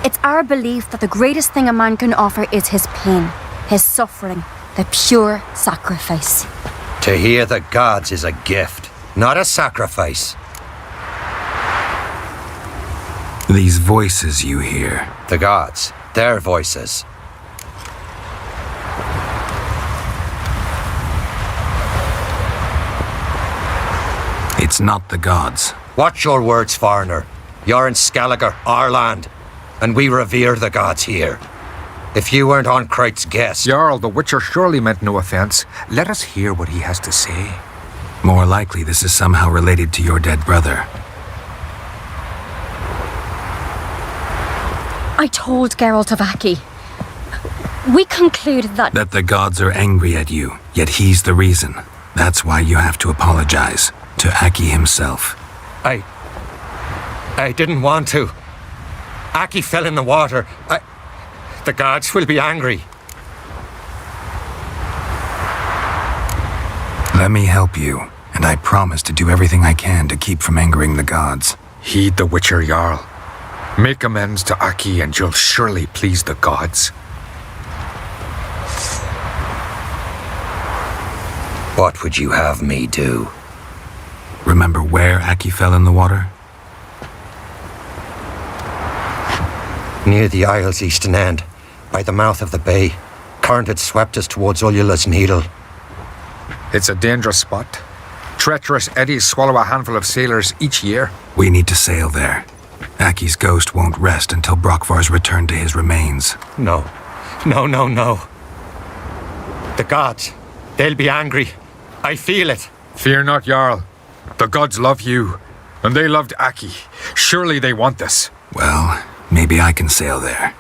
It's our belief that the greatest thing a man can offer is his pain, his suffering, the pure sacrifice. To hear the gods is a gift, not a sacrifice. These voices you hear. The gods, their voices. It's not the gods. Watch your words, foreigner. You're in Skellige, our land, and we revere the gods here. If you weren't on Kright's guest... Jarl, the Witcher surely meant no offense. Let us hear what he has to say. More likely, this is somehow related to your dead brother. I told Geralt of Aki. We concluded that the gods are angry at you, yet he's the reason. That's why you have to apologize to Aki himself. I didn't want to. Aki fell in the water. The gods will be angry. Let me help you, and I promise to do everything I can to keep from angering the gods. Heed the Witcher Jarl. Make amends to Aki and you'll surely please the gods. What would you have me do? Remember where Aki fell in the water? Near the Isle's eastern end, by the mouth of the bay. Current had swept us towards Ullula's Needle. It's a dangerous spot. Treacherous eddies swallow a handful of sailors each year. We need to sail there. Aki's ghost won't rest until Brokvar's returned to his remains. No. The gods, they'll be angry. I feel it. Fear not, Jarl. The gods love you, and they loved Aki. Surely they want this. Well, maybe I can sail there.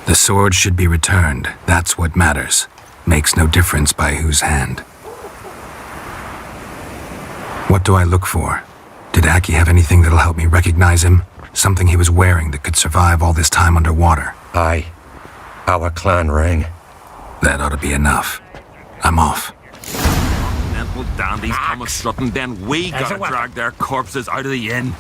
The sword should be returned. That's what matters. Makes no difference by whose hand. What do I look for? Did Aki have anything that'll help me recognize him? Something he was wearing that could survive all this time underwater? Aye. Our clan ring. That ought to be enough. I'm off. Mental dandies come a strutting, then we gotta drag their corpses out of the inn.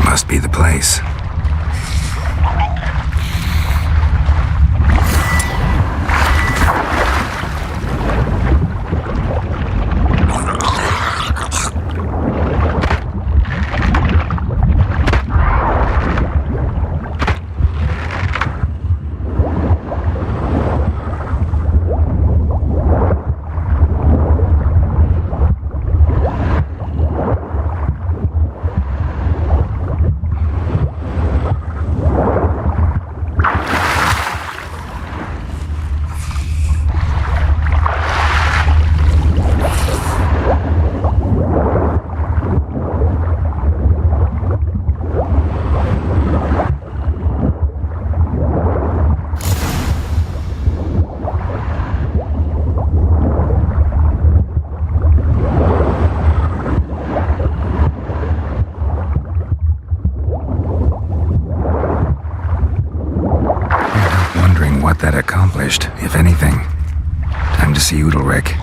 Must be the place. What that accomplished, if anything. Time to see Udalric.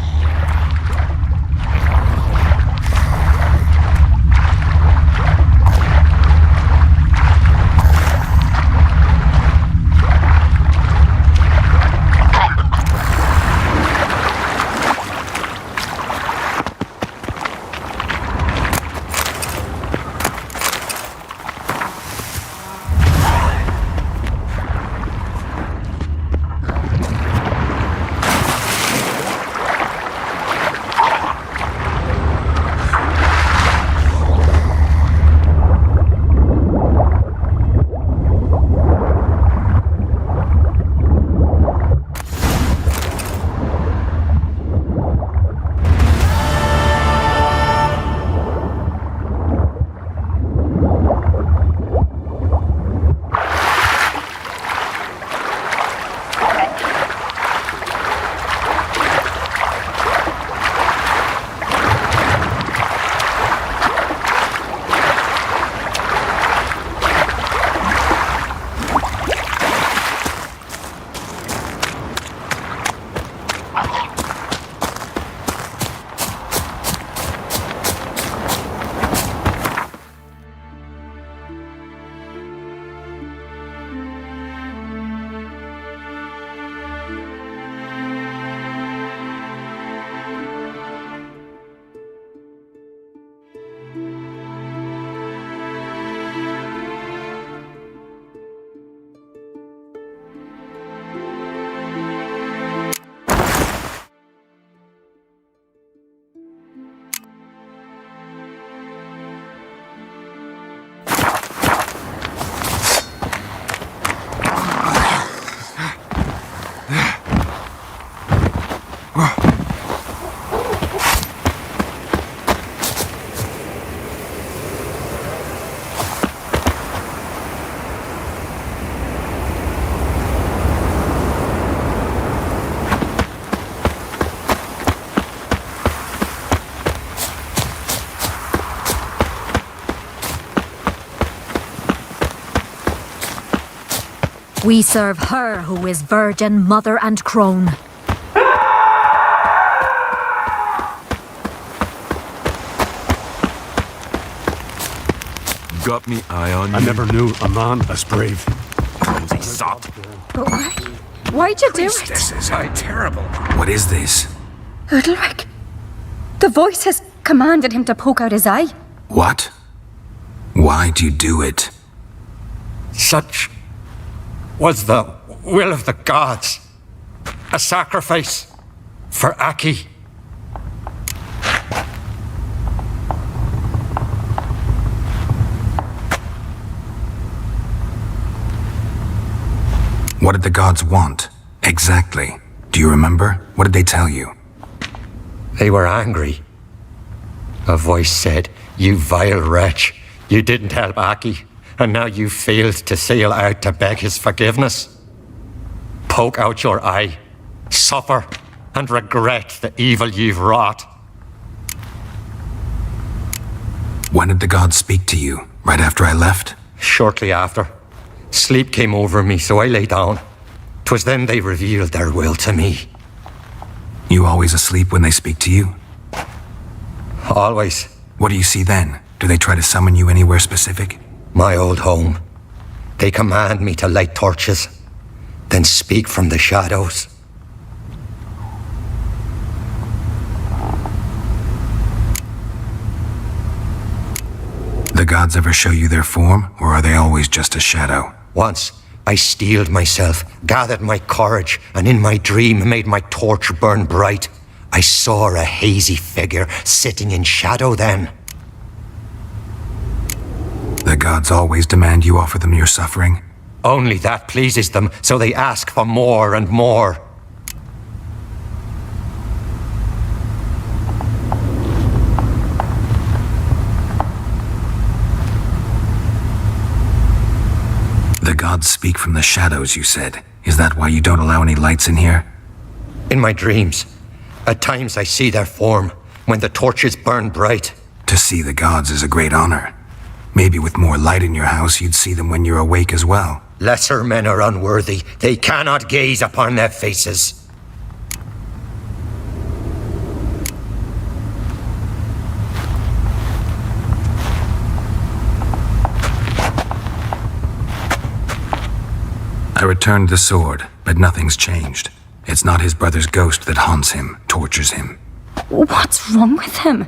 We serve her who is virgin, mother, and crone. Got me eye on you. I never knew a man as brave. Clumsy sot. But why? Why'd you do it? Priestesses, how terrible. What is this? Udalric. The voice has commanded him to poke out his eye. What? Why'd you do it? Such was the will of the gods. A sacrifice for Aki. What did the gods want? Exactly. Do you remember? What did they tell you? They were angry. A voice said, "You vile wretch, you didn't help Aki, and now you failed to sail out to beg his forgiveness. Poke out your eye, suffer, and regret the evil you've wrought." When did the gods speak to you? Right after I left? Shortly after. Sleep came over me, so I lay down. 'Twas then they revealed their will to me. You always asleep when they speak to you? Always. What do you see then? Do they try to summon you anywhere specific? My old home. They command me to light torches, then speak from the shadows. The gods ever show you their form, or are they always just a shadow? Once, I steeled myself, gathered my courage, and in my dream made my torch burn bright. I saw a hazy figure sitting in shadow then. The gods always demand you offer them your suffering? Only that pleases them, so they ask for more and more. The gods speak from the shadows, you said. Is that why you don't allow any lights in here? In my dreams. At times I see their form, when the torches burn bright. To see the gods is a great honor. Maybe with more light in your house, you'd see them when you're awake as well. Lesser men are unworthy. They cannot gaze upon their faces. I returned the sword, but nothing's changed. It's not his brother's ghost that haunts him, tortures him. What's wrong with him?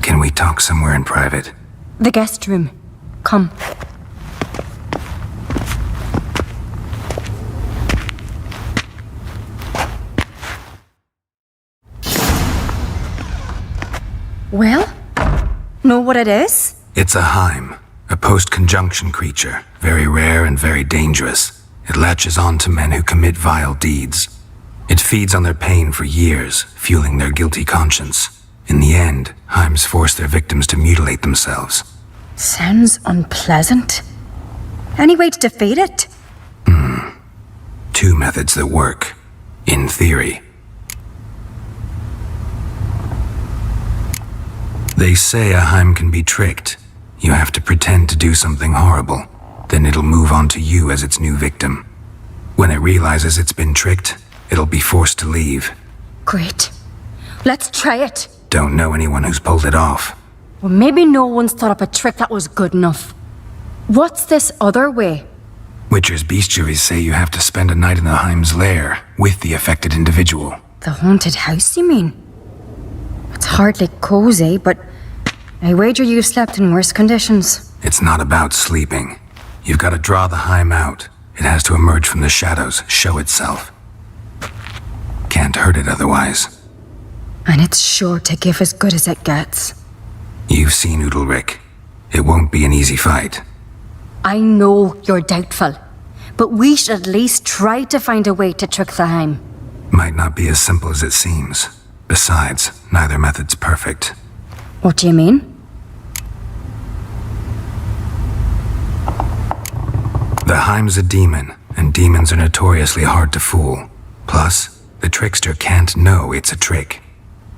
Can we talk somewhere in private? The guest room. Come. Well? Know what it is? It's a Heim, a post-conjunction creature, very rare and very dangerous. It latches on to men who commit vile deeds. It feeds on their pain for years, fueling their guilty conscience. In the end, Heims force their victims to mutilate themselves. Sounds unpleasant. Any way to defeat it? Two methods that work. In theory. They say a Heim can be tricked. You have to pretend to do something horrible. Then it'll move on to you as its new victim. When it realizes it's been tricked, it'll be forced to leave. Great. Let's try it. Don't know anyone who's pulled it off. Well, maybe no one's thought up a trick that was good enough. What's this other way? Witcher's bestiaries say you have to spend a night in the Heim's lair with the affected individual. The haunted house, you mean? It's hardly cozy, but I wager you slept in worse conditions. It's not about sleeping. You've got to draw the Heim out. It has to emerge from the shadows, show itself. Can't hurt it otherwise. And it's sure to give as good as it gets. You've seen Udalric. It won't be an easy fight. I know you're doubtful, but we should at least try to find a way to trick the Heim. Might not be as simple as it seems. Besides, neither method's perfect. What do you mean? The Heim's a demon, and demons are notoriously hard to fool. Plus, the trickster can't know it's a trick.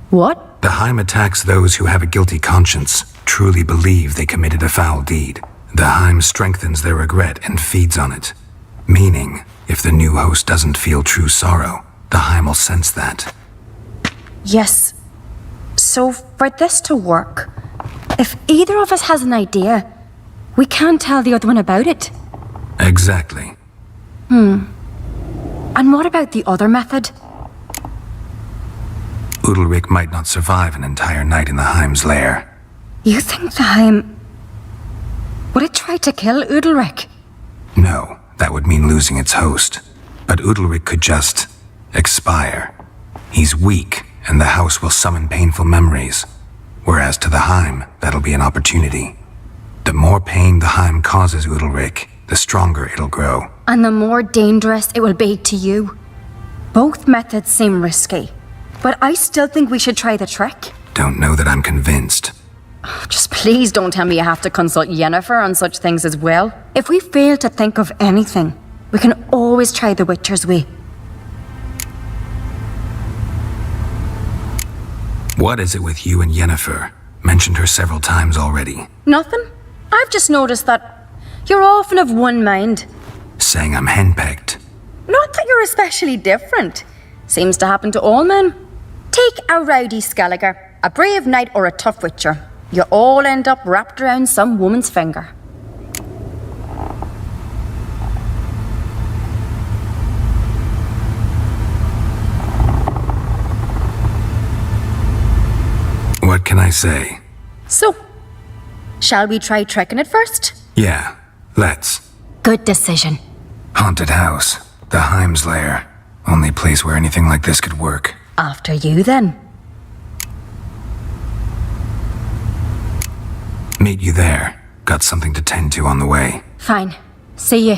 What? The Heim attacks those who have a guilty conscience, truly believe they committed a foul deed. The Heim strengthens their regret and feeds on it. Meaning, if the new host doesn't feel true sorrow, the Heim will sense that. Yes. So, for this to work, if either of us has an idea, we can't tell the other one about it. Exactly. And what about the other method? Udalric might not survive an entire night in the Heim's lair. You think the Heim... Would it try to kill Udalric? No, that would mean losing its host. But Udalric could just... expire. He's weak, and the house will summon painful memories. Whereas to the Heim, that'll be an opportunity. The more pain the Heim causes Udalric, the stronger it'll grow. And the more dangerous it will be to you. Both methods seem risky, but I still think we should try the trick. Don't know that I'm convinced. Just please don't tell me you have to consult Yennefer on such things as well. If we fail to think of anything, we can always try the Witcher's way. What is it with you and Yennefer? Mentioned her several times already. Nothing. I've just noticed that you're often of one mind. Saying I'm henpecked. Not that you're especially different. Seems to happen to all men. Take a rowdy Skelliger, a brave knight or a tough witcher. You all end up wrapped around some woman's finger. What can I say? So, shall we try tricking it first? Yeah, let's. Good decision. Haunted house. The Heim's lair. Only place where anything like this could work. After you, then. Meet you there. Got something to tend to on the way. Fine. See you.